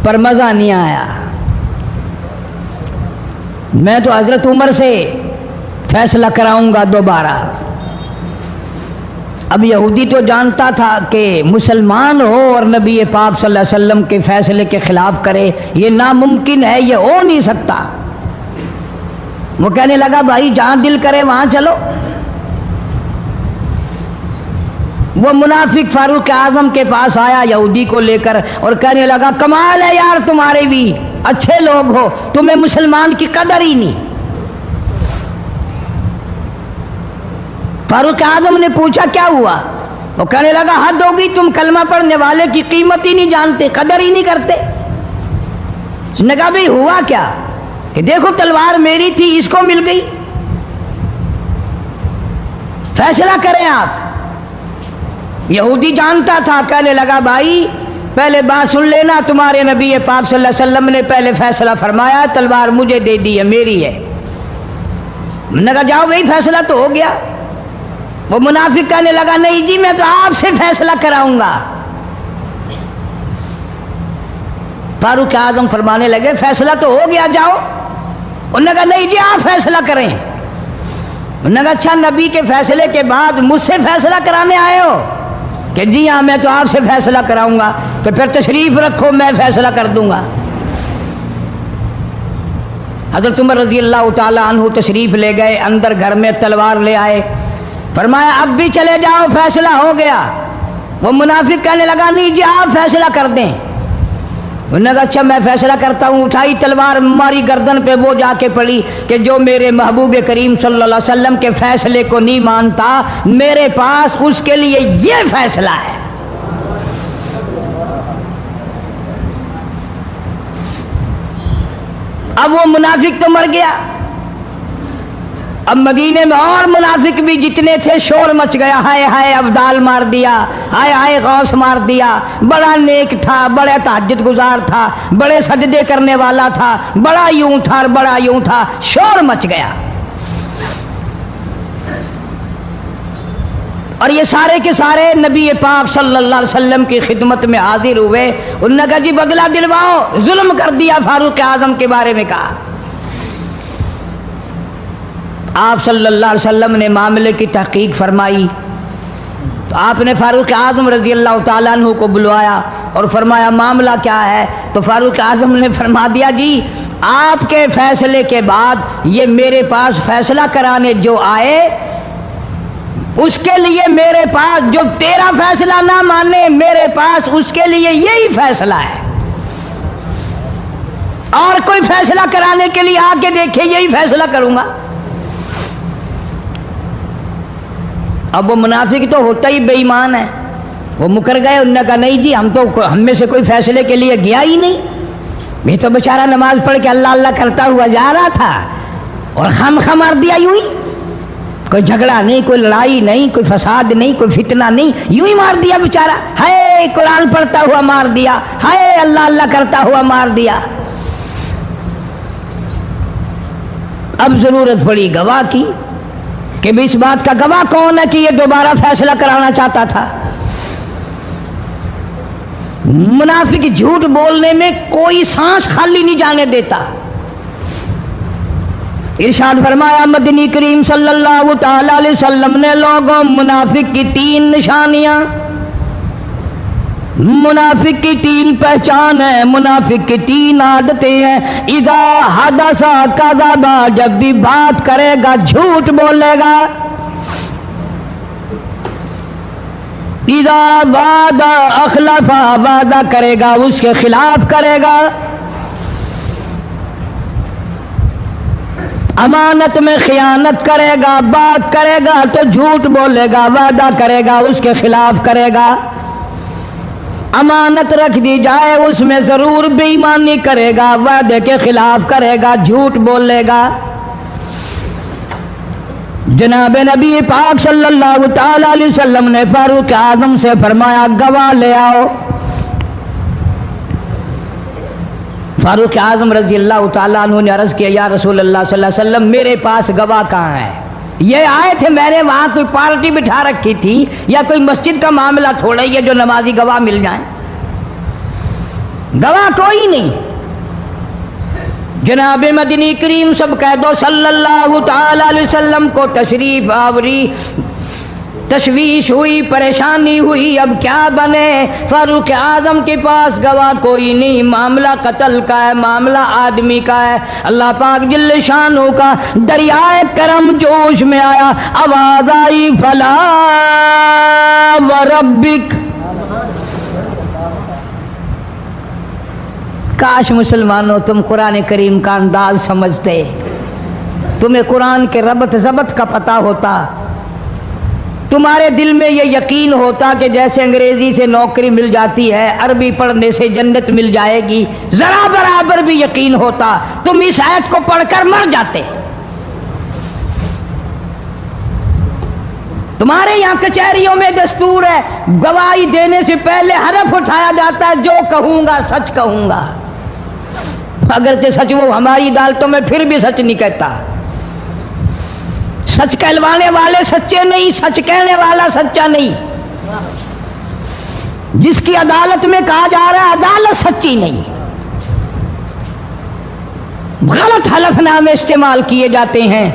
پر مزہ نہیں آیا، میں تو حضرت عمر سے فیصلہ کراؤں گا دوبارہ۔ اب یہودی تو جانتا تھا کہ مسلمان ہو اور نبی پاک صلی اللہ علیہ وسلم کے فیصلے کے خلاف کرے، یہ ناممکن ہے، یہ ہو نہیں سکتا۔ وہ کہنے لگا بھائی جہاں دل کرے وہاں چلو۔ وہ منافق فاروق اعظم کے پاس آیا یہودی کو لے کر اور کہنے لگا کمال ہے یار تمہارے بھی اچھے لوگ ہو, تمہیں مسلمان کی قدر ہی نہیں. فاروق اعظم نے پوچھا کیا ہوا؟ وہ کہنے لگا حد ہوگی, تم کلمہ پڑھنے والے کی قیمت ہی نہیں جانتے, قدر ہی نہیں کرتے. اس نے کہا بھئی ہوا کیا؟ کہ دیکھو تلوار میری تھی اس کو مل گئی, فیصلہ کریں آپ. یہودی جانتا تھا, کہنے لگا بھائی پہلے بات سن لینا, تمہارے نبی پاک صلی اللہ علیہ وسلم نے پہلے فیصلہ فرمایا, تلوار مجھے دے دی ہے, میری ہے. میں نے کہا جاؤ بھائی فیصلہ تو ہو گیا. وہ منافق کہنے لگا نہیں جی میں تو آپ سے فیصلہ کراؤں گا. فاروق اعظم فرمانے لگے فیصلہ تو ہو گیا جاؤ. انہوں نے کہا نہیں جی آپ فیصلہ کریں. انہوں نے کہا اچھا نبی کے فیصلے کے بعد مجھ سے فیصلہ کرانے آئے ہو؟ کہ جی ہاں میں تو آپ سے فیصلہ کراؤں گا. تو پھر تشریف رکھو میں فیصلہ کر دوں گا. حضرت عمر رضی اللہ تعالیٰ عنہ تشریف لے گئے, اندر گھر میں تلوار لے آئے, فرمایا اب بھی چلے جاؤ فیصلہ ہو گیا. وہ منافق کہنے لگا نہیں جی آپ فیصلہ کر دیں. انہوں نے کہا اچھا میں فیصلہ کرتا ہوں. اٹھائی تلوار, ماری گردن پہ, وہ جا کے پڑی کہ جو میرے محبوب کریم صلی اللہ علیہ وسلم کے فیصلے کو نہیں مانتا, میرے پاس اس کے لیے یہ فیصلہ ہے. اب وہ منافق تو مر گیا. اب مدینے میں اور منافق بھی جتنے تھے شور مچ گیا, ہائے ہائے ابدال مار دیا, ہائے ہائے غوث مار دیا, بڑا نیک تھا, بڑا تہجد گزار تھا, بڑے سجدے کرنے والا تھا, بڑا یوں تھا اور بڑا یوں تھا, شور مچ گیا. اور یہ سارے کے سارے نبی پاک صلی اللہ علیہ وسلم کی خدمت میں حاضر ہوئے. انہوں نے کہا جی بدلہ دلواؤ, ظلم کر دیا فاروق اعظم کے بارے میں. کہا آپ صلی اللہ علیہ وسلم نے معاملے کی تحقیق فرمائی تو آپ نے فاروق اعظم رضی اللہ تعالیٰ عنہ کو بلوایا اور فرمایا معاملہ کیا ہے؟ تو فاروق اعظم نے فرما دیا جی آپ کے فیصلے کے بعد یہ میرے پاس فیصلہ کرانے جو آئے, اس کے لیے میرے پاس, جو تیرا فیصلہ نہ مانے میرے پاس اس کے لیے یہی فیصلہ ہے, اور کوئی فیصلہ کرانے کے لیے آ کے دیکھے یہی فیصلہ کروں گا. اب وہ منافق تو ہوتا ہی بے ایمان ہے, وہ مکر گئے. انہوں نے کہا نہیں جی ہم میں سے کوئی فیصلے کے لیے گیا ہی نہیں, میں تو بیچارہ نماز پڑھ کے اللہ اللہ کرتا ہوا جا رہا تھا اور خام خام مار دیا یوں ہی. کوئی جھگڑا نہیں, کوئی لڑائی نہیں, کوئی فساد نہیں, کوئی فتنہ نہیں, یوں ہی مار دیا بیچارہ. ہائے قرآن پڑھتا ہوا مار دیا, ہائے اللہ اللہ کرتا ہوا مار دیا. اب ضرورت پڑی گواہ کی کہ بھی اس بات کا گواہ کون ہے کہ یہ دوبارہ فیصلہ کرانا چاہتا تھا. منافق جھوٹ بولنے میں کوئی سانس خالی نہیں جانے دیتا. ارشاد فرمایا مدنی کریم صلی اللہ تعالی علیہ وسلم نے لوگوں منافق کی 3 نشانیاں, منافق کی 3 پہچان ہے, منافق کی 3 عادتیں ہیں. اذا حدث کذب, جب بھی بات کرے گا جھوٹ بولے گا. اذا وعد اخلف, وعدہ کرے گا اس کے خلاف کرے گا. امانت میں خیانت کرے گا, بات کرے گا تو جھوٹ بولے گا, وعدہ کرے گا اس کے خلاف کرے گا. امانت رکھ دی جائے اس میں ضرور بے ایمانی کرے گا, وعدے کے خلاف کرے گا, جھوٹ بولے گا. جناب نبی پاک صلی اللہ تعالی علیہ وسلم نے فاروق اعظم سے فرمایا گواہ لے آؤ. فاروق اعظم رضی اللہ تعالیٰ عنہ نے عرض کیا یا رسول اللہ صلی اللہ علیہ وسلم میرے پاس گواہ کہاں ہے؟ یہ آئے تھے, میں نے وہاں کوئی پارٹی بٹھا رکھی تھی یا کوئی مسجد کا معاملہ تھوڑا ہی ہے جو نمازی گواہ مل جائیں, گواہ کوئی نہیں. جناب مدنی کریم سب کہہ دو صلی اللہ تعالی علیہ وسلم کو تشریف آوری تشویش ہوئی، پریشانی ہوئی، اب کیا بنے؟ فاروق اعظم کے پاس گواہ کوئی نہیں، معاملہ قتل کا ہے، معاملہ آدمی کا ہے۔ اللہ پاک جل شانہ کا دریائے کرم جوش میں آیا، آواز آئی فلا وربک۔ کاش مسلمانوں تم قرآن کریم کا انداز سمجھتے، تمہیں قرآن کے ربط ضبط کا پتہ ہوتا، تمہارے دل میں یہ یقین ہوتا کہ جیسے انگریزی سے نوکری مل جاتی ہے، عربی پڑھنے سے جنت مل جائے گی، ذرا برابر بھی یقین ہوتا تم اس آیت کو پڑھ کر مر جاتے۔ تمہارے یہاں کچہریوں میں دستور ہے، گواہی دینے سے پہلے حرف اٹھایا جاتا ہے، جو کہوں گا سچ کہوں گا، اگرچہ سچ وہ ہماری عدالتوں میں پھر بھی سچ نہیں کہتا۔ سچ کہلوانے والے سچے نہیں، سچ کہنے والا سچا نہیں۔ جس کی عدالت میں کہا جا رہا ہے عدالت سچی نہیں، غلط حلف نامے استعمال کیے جاتے ہیں۔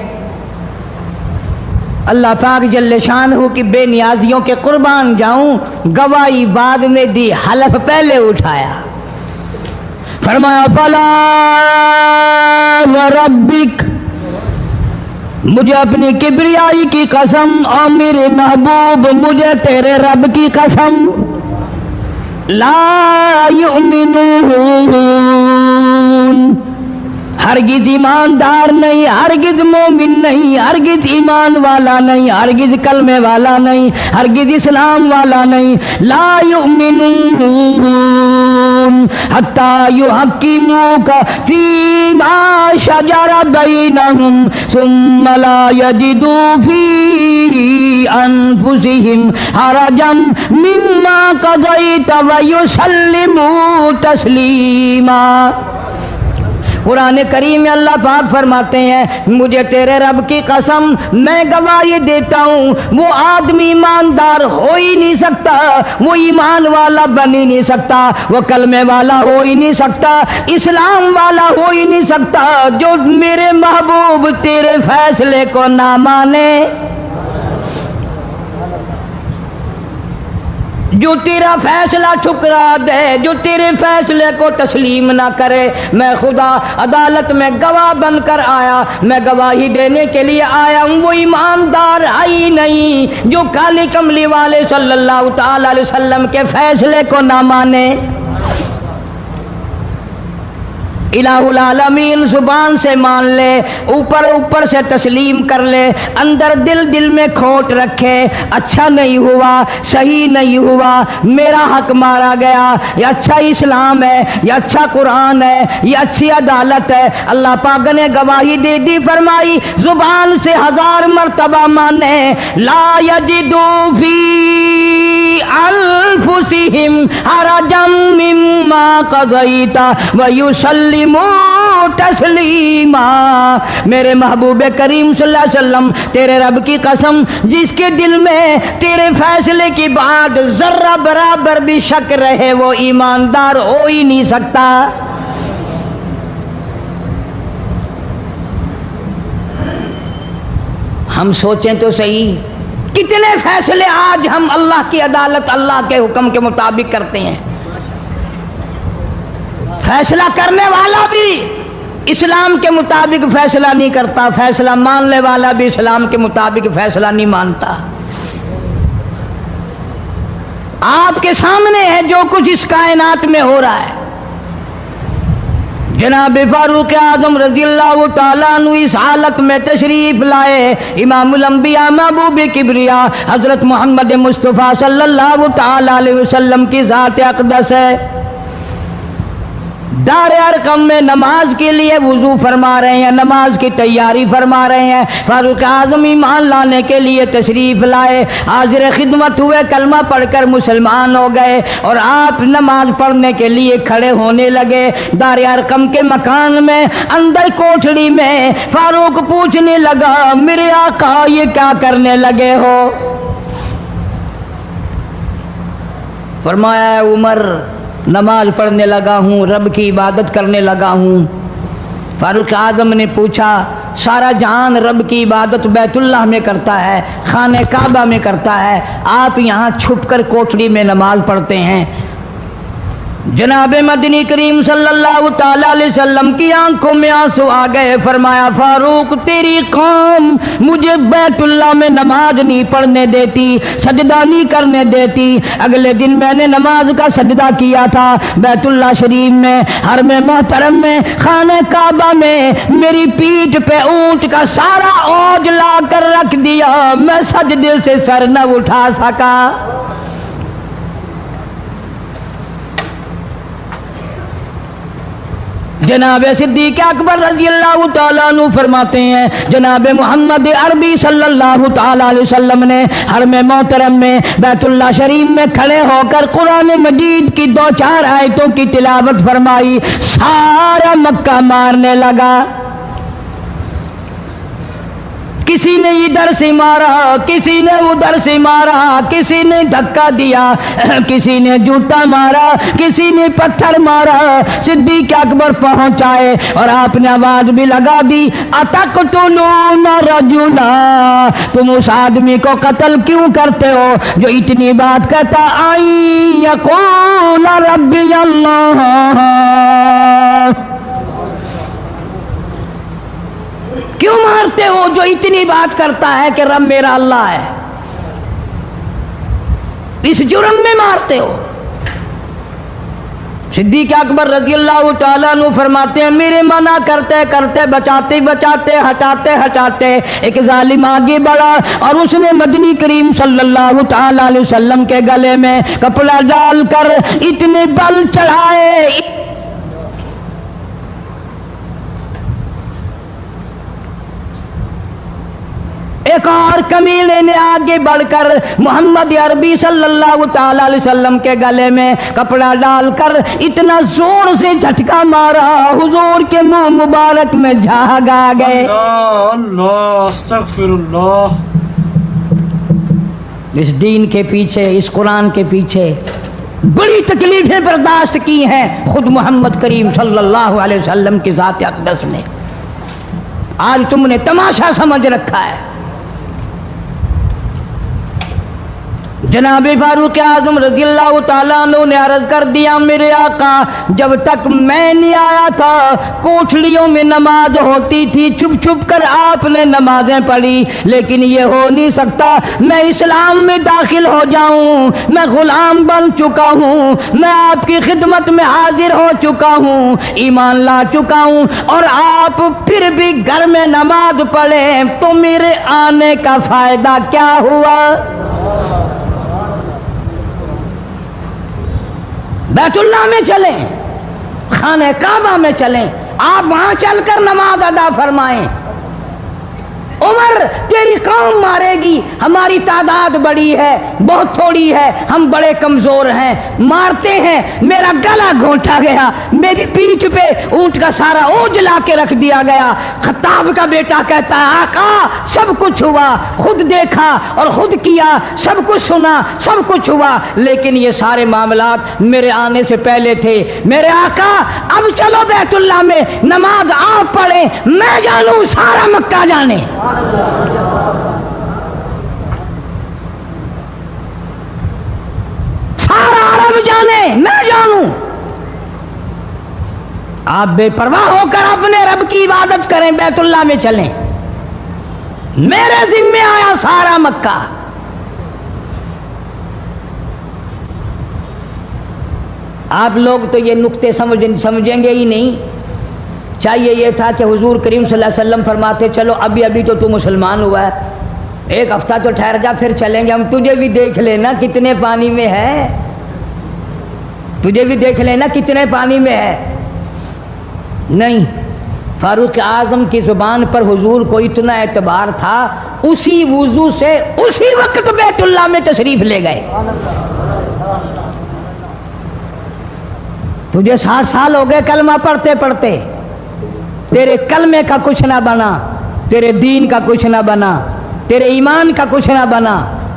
اللہ پاک جل شانہ کی بے نیازیوں کے قربان جاؤں، گواہی بعد میں دی، حلف پہلے اٹھایا۔ فرمایا فلا وربک، مجھے اپنی کبریائی کی قسم اور میرے محبوب مجھے تیرے رب کی قسم، لا یؤمنون، ہرگز ایماندار نہیں، ہرگز مومن نہیں، ہرگز ایمان والا نہیں، ہرگز کلمے والا نہیں، ہرگز اسلام والا نہیں، لا یؤمنون حتی یحکموک فیما شجر بینہم ثم لا یجدوا فی انفسہم حرجا مما قضیت ویسلموا تسلیما۔ قرآن کریم میں اللہ پاک فرماتے ہیں مجھے تیرے رب کی قسم میں گواہی دیتا ہوں، وہ آدمی ایماندار ہو ہی نہیں سکتا، وہ ایمان والا بن ہی نہیں سکتا، وہ کلمے والا ہو ہی نہیں سکتا، اسلام والا ہو ہی نہیں سکتا جو میرے محبوب تیرے فیصلے کو نہ مانے، جو تیرا فیصلہ ٹھکرا دے، جو تیرے فیصلے کو تسلیم نہ کرے۔ میں خدا عدالت میں گواہ بن کر آیا، میں گواہی دینے کے لیے آیا ہوں، وہ ایماندار ہی نہیں جو کالی کملی والے صلی اللہ تعالی علیہ وسلم کے فیصلے کو نہ مانے۔ الہ العالمین زبان سے مان لے، اوپر اوپر سے تسلیم کر لے، اندر دل میں کھوٹ رکھے، اچھا نہیں ہوا، صحیح نہیں ہوا، میرا حق مارا گیا، یہ اچھا اسلام ہے، یہ اچھا قرآن ہے، یہ اچھی عدالت ہے۔ اللہ پاک نے گواہی دے دی، فرمائی زبان سے 1000 مرتبہ مانے، لا یجدو فی انفسہم حرجا مما قضیت ویسلموا تسلیما۔ میرے محبوب کریم صلی اللہ علیہ وسلم تیرے رب کی قسم، جس کے دل میں تیرے فیصلے کی بات ذرہ برابر بھی شک رہے وہ ایماندار ہو ہی نہیں سکتا۔ ہم سوچیں تو صحیح، کتنے فیصلے آج ہم اللہ کی عدالت، اللہ کے حکم کے مطابق کرتے ہیں۔ فیصلہ کرنے والا بھی اسلام کے مطابق فیصلہ نہیں کرتا، فیصلہ ماننے والا بھی اسلام کے مطابق فیصلہ نہیں مانتا۔ آپ کے سامنے ہے جو کچھ اس کائنات میں ہو رہا ہے۔ جناب فاروق اعظم رضی اللہ تعالیٰ عنہ اس حالت میں تشریف لائے، امام الانبیاء محبوب کبریا حضرت محمد مصطفیٰ صلی اللہ تعالیٰ علیہ وسلم کی ذات اقدس ہے۔ دار ارقم میں نماز کے لیے وضو فرما رہے ہیں، نماز کی تیاری فرما رہے ہیں۔ فاروق اعظم ایمان لانے کے لیے تشریف لائے، حاضر خدمت ہوئے، کلمہ پڑھ کر مسلمان ہو گئے، اور آپ نماز پڑھنے کے لیے کھڑے ہونے لگے۔ دار ارقم کے مکان میں اندر کوٹھڑی میں فاروق پوچھنے لگا میرے آقا یہ کیا کرنے لگے ہو؟ فرمایا عمر نماز پڑھنے لگا ہوں، رب کی عبادت کرنے لگا ہوں۔ فاروق اعظم نے پوچھا سارا جہان رب کی عبادت بیت اللہ میں کرتا ہے، خانہ کعبہ میں کرتا ہے، آپ یہاں چھپ کر کوٹڑی میں نماز پڑھتے ہیں۔ جناب مدنی کریم صلی اللہ تعالی علیہ وسلم کی آنکھوں میں آنسو آ گئے، فرمایا فاروق تیری قوم مجھے بیت اللہ میں نماز نہیں پڑھنے دیتی، سجدہ نہیں کرنے دیتی۔ اگلے دن میں نے نماز کا سجدہ کیا تھا بیت اللہ شریف میں، حرم محترم میں، خانہ کعبہ میں، میری پیٹھ پہ اونٹ کا سارا اوج لا کر رکھ دیا، میں سجدے سے سر نہ اٹھا سکا۔ جناب صدیق اکبر رضی اللہ تعالیٰ عنہ فرماتے ہیں جناب محمد عربی صلی اللہ تعالیٰ علیہ وسلم نے حرم محترم میں بیت اللہ شریف میں کھڑے ہو کر قرآن مجید کی 2-4 آیتوں کی تلاوت فرمائی، سارا مکہ مارنے لگا۔ کسی نے ادھر سے مارا، کسی نے ادھر سے مارا، کسی نے دھکا دیا، کسی نے جوتا مارا، کسی نے پتھر مارا۔ صدیق اکبر پہنچائے اور آپ نے آواز بھی لگا دی، اتقتلون رجلا، تم اس آدمی کو قتل کیوں کرتے ہو جو اتنی بات کہتا آئی یقول ربی اللہ، کیوں مارتے ہو جو اتنی بات کرتا ہے کہ رب میرا اللہ ہے؟ اس جرم میں مارتے ہو۔ صدیق اکبر رضی اللہ تعالیٰ عنہ فرماتے ہیں میرے منع کرتے کرتے بچاتے بچاتے ہٹاتے ہٹاتے ایک ظالم آگے بڑھا اور اس نے مدنی کریم صلی اللہ تعالیٰ علیہ وسلم کے گلے میں کپڑا ڈال کر اتنے بل چڑھائے۔ ایک اور کمینے نے آگے بڑھ کر محمد عربی صلی اللہ تعالی علیہ وسلم کے گلے میں کپڑا ڈال کر اتنا زور سے جھٹکا مارا حضور کے منہ مبارک میں جھاگ آ گئے۔ اللہ استغفر اللہ۔ اس دین کے پیچھے، اس قرآن کے پیچھے بڑی تکلیفیں برداشت کی ہیں خود محمد کریم صلی اللہ علیہ وسلم کی ذات اقدس نے۔ آج تم نے تماشا سمجھ رکھا ہے۔ جناب فاروق اعظم رضی اللہ تعالیٰ عنہ نے عرض کر دیا میرے آقا جب تک میں نہیں آیا تھا کوٹھڑیوں میں نماز ہوتی تھی، چھپ چھپ کر آپ نے نمازیں پڑھی، لیکن یہ ہو نہیں سکتا، میں اسلام میں داخل ہو جاؤں، میں غلام بن چکا ہوں، میں آپ کی خدمت میں حاضر ہو چکا ہوں، ایمان لا چکا ہوں، اور آپ پھر بھی گھر میں نماز پڑھیں تو میرے آنے کا فائدہ کیا ہوا؟ بیت اللہ میں چلیں، خانہ کعبہ میں چلیں، آپ وہاں چل کر نماز ادا فرمائیں۔ عمر تیری قوم مارے گی، ہماری تعداد بڑی ہے، بہت تھوڑی ہے، ہم بڑے کمزور ہیں، مارتے ہیں، میرا گلا گھونٹا گیا، میری پیٹھ پہ اونٹ کا سارا اوج لا کے رکھ دیا گیا۔ خطاب کا بیٹا کہتا ہے آقا سب کچھ ہوا، خود دیکھا اور خود کیا، سب کچھ سنا، سب کچھ ہوا، لیکن یہ سارے معاملات میرے آنے سے پہلے تھے۔ میرے آقا اب چلو بیت اللہ میں نماز آپ پڑھیں، میں جانوں سارا مکہ جانے۔ سارا عرب جانے، میں جانوں۔ آپ بے پرواہ ہو کر اپنے رب کی عبادت کریں، بیت اللہ میں چلیں، میرے ذمے آیا سارا مکہ۔ آپ لوگ تو یہ نقطے سمجھیں گے ہی نہیں۔ چاہیے یہ تھا کہ حضور کریم صلی اللہ علیہ وسلم فرماتے چلو ابھی تو مسلمان ہوا ہے، ایک ہفتہ تو ٹھہر جا پھر چلیں گے، ہم تجھے بھی دیکھ لینا کتنے پانی میں ہے، تجھے بھی دیکھ لینا کتنے پانی میں ہے۔ نہیں، فاروق اعظم کی زبان پر حضور کو اتنا اعتبار تھا، اسی وضو سے اسی وقت بیت اللہ میں تشریف لے گئے۔ تجھے 60 سال ہو گئے کلمہ پڑھتے پڑھتے، تیرے کلمے کا کچھ نہ بنا، تیرے دین کا کچھ نہ بنا، تیرے ایمان کا کچھ نہ بنا،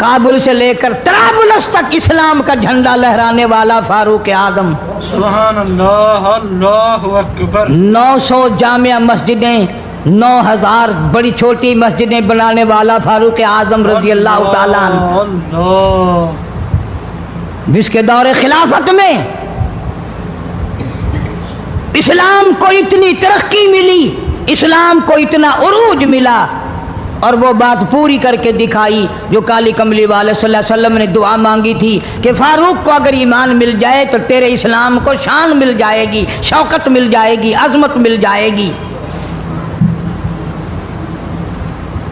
کابل سے لے کر طرابلس تک اسلام کا جھنڈا لہرانے والا فاروق اعظم، سبحان اللہ، اللہ اکبر، 900 جامع مسجدیں، 9000 بڑی چھوٹی مسجدیں بنانے والا فاروق اعظم رضی اللہ تعالیٰ عنہ، اللہ، جس کے دور خلافت میں اسلام کو اتنی ترقی ملی، اسلام کو اتنا عروج ملا، اور وہ بات پوری کر کے دکھائی جو کالی کملی والے صلی اللہ علیہ وسلم نے دعا مانگی تھی کہ فاروق کو اگر ایمان مل جائے تو تیرے اسلام کو شان مل جائے گی، شوکت مل جائے گی، عظمت مل جائے گی،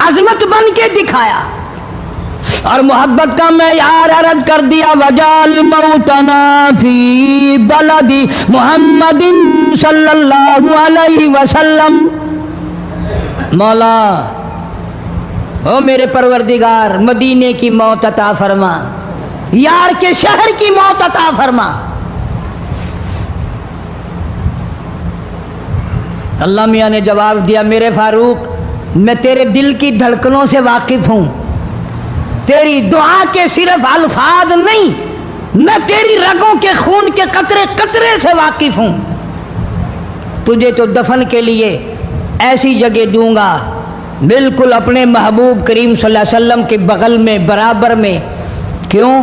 عظمت بن کے دکھایا، اور محبت کا معیار عرض کر دیا، وجعل موتنا فی بلد محمد صلی اللہ علیہ وسلم۔ مولا او میرے پروردگار، مدینے کی موت عطا فرما، یار کے شہر کی موت عطا فرما۔ اللہ میاں نے جواب دیا، میرے فاروق میں تیرے دل کی دھڑکنوں سے واقف ہوں، تیری دعا کے صرف الفاظ نہیں، میں تیری رگوں کے خون کے قطرے قطرے سے واقف ہوں۔ تجھے تو دفن کے لیے ایسی جگہ دوں گا بالکل اپنے محبوب کریم صلی اللہ علیہ وسلم کے بغل میں، برابر میں۔ کیوں؟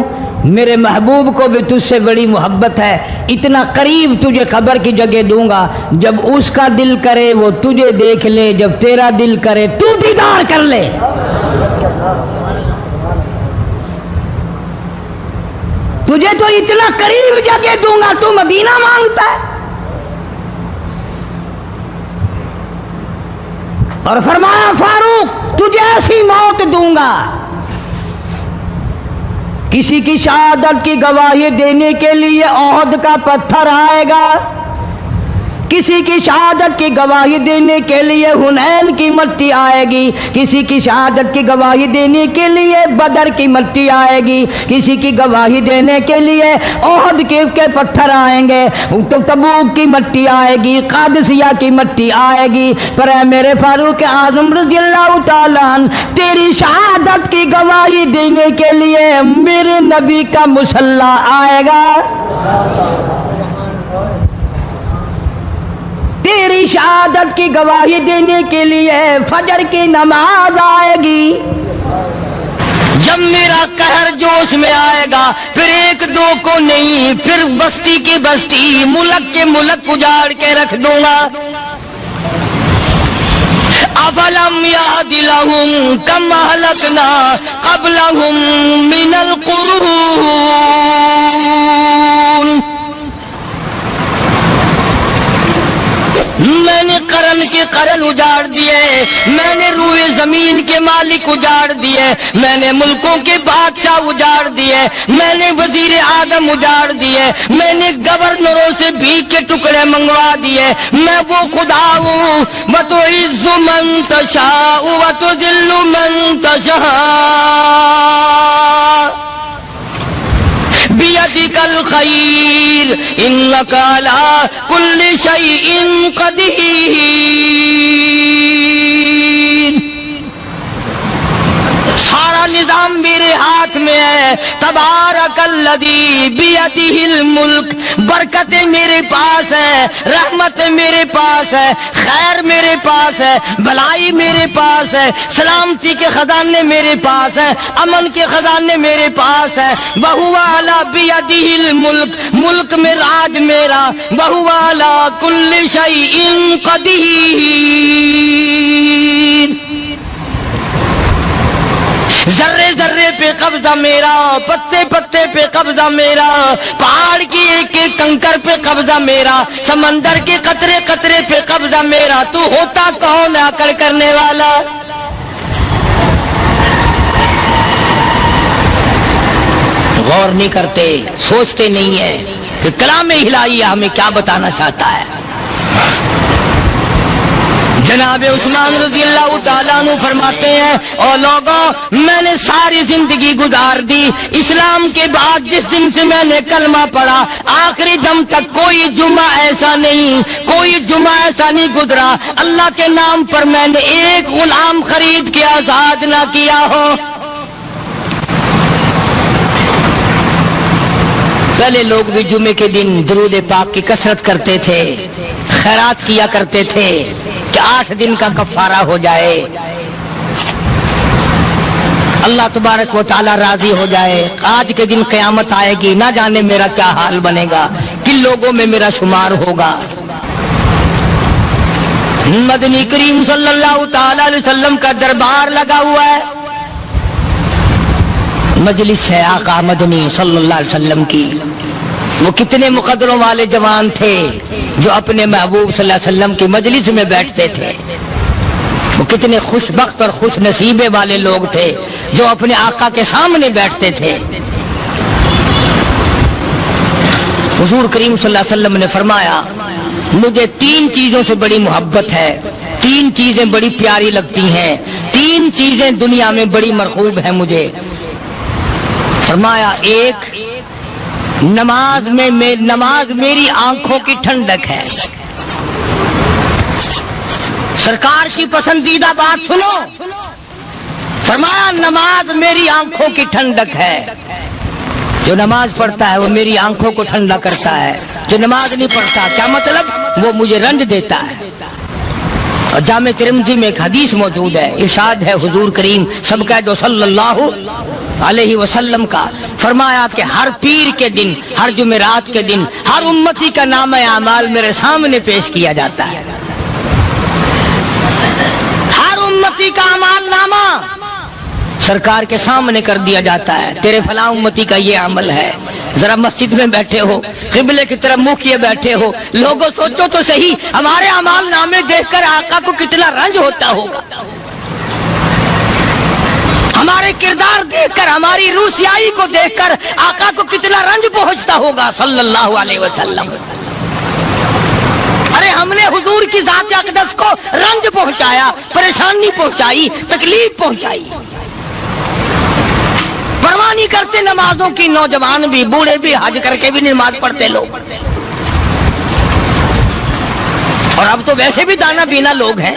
میرے محبوب کو بھی تجھ سے بڑی محبت ہے، اتنا قریب تجھے قبر کی جگہ دوں گا، جب اس کا دل کرے وہ تجھے دیکھ لے، جب تیرا دل کرے تو دیدار کر لے۔ تجھے تو اتنا قریب جگہ دوں گا، تو مدینہ مانگتا ہے۔ اور فرمایا فاروق تجھے ایسی موت دوں گا، کسی کی شہادت کی گواہی دینے کے لیے احد کا پتھر آئے گا، کسی کی شہادت کی گواہی دینے کے لیے حنین کی مٹی آئے گی، کسی کی شہادت کی گواہی دینے کے لیے بدر کی مٹی آئے گی، کسی کی گواہی دینے کے لیے احد کے پتھر آئیں گے، تبوک کی مٹی آئے گی، قادسیہ کی مٹی آئے گی، پر اے میرے فاروق اعظم رضی اللہ تعالیٰ عنہ، تیری شہادت کی گواہی دینے کے لیے میرے نبی کا مصلی آئے گا، تیری شہادت کی گواہی دینے کے لیے فجر کی نماز آئے گی۔ جب میرا قہر جوش میں آئے گا، پھر ایک دو کو نہیں، پھر بستی کی بستی، ملک کے ملک اجاڑ کے رکھ دوں گا۔ افلم یہد لہم کم اہلکنا قبلہم من القرون، میں نے قرن کے قرن اجاڑ دیے، میں نے روئے زمین کے مالک اجاڑ دیے، میں نے ملکوں کے بادشاہ اجاڑ دیے، میں نے وزیر اعظم اجاڑ دیے، میں نے گورنروں سے بھیک کے ٹکڑے منگوا دیے۔ میں وہ خدا ہوں، وَتُعِزُّ مَن تَشَاءُ وَتُذِلُّ مَن تَشَاءُ بِيَدِكَ الْخَيْرُ إِنَّكَ عَلَى كُلِّ شَيْءٍ قَدِيرٌ۔ سارا نظام میرے ہاتھ میں ہے، تبارک الذی بیدہ الملک، برکتیں میرے پاس ہے، رحمت میرے پاس ہے، خیر میرے پاس ہے، بھلائی میرے پاس ہے، سلامتی کے خزانے میرے پاس ہے، امن کے خزانے میرے پاس ہے۔ وَهُوَ عَلَى بِيَدِهِ الْمُلْكُ، ملک میں راج میرا، وَهُوَ عَلَى كُلِّ شَيْءٍ قَدِيرٌ۔ ذرے ذرے پہ قبضہ میرا، پتے پتے پہ قبضہ میرا، پہاڑ کی ایک ایک کنکر پہ قبضہ میرا، سمندر کے قطرے قطرے پہ قبضہ میرا۔ تو ہوتا کون آ کر کرنے والا؟ غور نہیں کرتے، سوچتے نہیں ہیں کہ کلام الہی ہمیں کیا بتانا چاہتا ہے۔ جناب عثمان رضی اللہ تعالیٰ عنہ فرماتے ہیں، اور لوگوں میں نے ساری زندگی گزار دی، اسلام کے بعد جس دن سے میں نے کلمہ پڑھا آخری دم تک کوئی جمعہ ایسا نہیں، کوئی جمعہ ایسا نہیں گزرا اللہ کے نام پر میں نے ایک غلام خرید کے آزاد نہ کیا ہو۔ پہلے لوگ بھی جمعے کے دن درود پاک کی کثرت کرتے تھے، خیرات کیا کرتے تھے کہ 8 دن کا کفارہ ہو جائے، اللہ تبارک و تعالی راضی ہو جائے۔ آج کے دن قیامت آئے گی، نہ جانے میرا کیا حال بنے گا، کن لوگوں میں میرا شمار ہوگا۔ مدنی کریم صلی اللہ تعالی علیہ وسلم کا دربار لگا ہوا ہے، مجلس ہے آقا مدنی صلی اللہ علیہ وسلم کی۔ وہ کتنے مقدروں والے جوان تھے جو اپنے محبوب صلی اللہ علیہ وسلم کی مجلس میں بیٹھتے تھے، وہ کتنے خوش بخت اور خوش نصیبے والے لوگ تھے جو اپنے آقا کے سامنے بیٹھتے تھے۔ حضور کریم صلی اللہ علیہ وسلم نے فرمایا مجھے 3 چیزوں سے بڑی محبت ہے، 3 چیزیں بڑی پیاری لگتی ہیں، 3 چیزیں دنیا میں بڑی مرغوب ہیں مجھے۔ فرمایا ایک نماز میری آنکھوں کی ٹھنڈک ہے۔ سرکار کی پسندیدہ بات سنو، فرمایا نماز میری آنکھوں کی ٹھنڈک ہے، جو نماز پڑھتا ہے وہ میری آنکھوں کو ٹھنڈا کرتا ہے، جو نماز نہیں پڑھتا کیا مطلب، وہ مجھے رنج دیتا ہے۔ اور جامع ترمذی میں ایک حدیث موجود ہے، ارشاد ہے حضور کریم سب کہہ دو صلی اللہ علیہ وسلم کا، فرمایا کہ ہر پیر کے دن، ہر جمعرات کے دن ہر امتی کا نامہ اعمال میرے سامنے پیش کیا جاتا ہے، ہر امتی کا اعمال نامہ سرکار کے سامنے کر دیا جاتا ہے، تیرے فلاں امتی کا یہ عمل ہے۔ ذرا مسجد میں بیٹھے ہو، قبلے کی طرف منہ کیے بیٹھے ہو، لوگوں سوچو تو صحیح ہمارے اعمال نامے دیکھ کر آقا کو کتنا رنج ہوتا ہوگا، ہمارے کردار دیکھ کر، ہماری روسیائی کو دیکھ کر آقا کو کتنا رنج پہنچتا ہوگا صلی اللہ علیہ وسلم۔ ارے ہم نے حضور کی ذات اقدس کو رنج پہنچایا، پریشانی پہنچائی، تکلیف پہنچائی، پرواہ نہیں کرتے نمازوں کی، نوجوان بھی بوڑھے بھی حج کر کے بھی نماز پڑھتے لوگ، اور اب تو ویسے بھی دانا بینا لوگ ہیں۔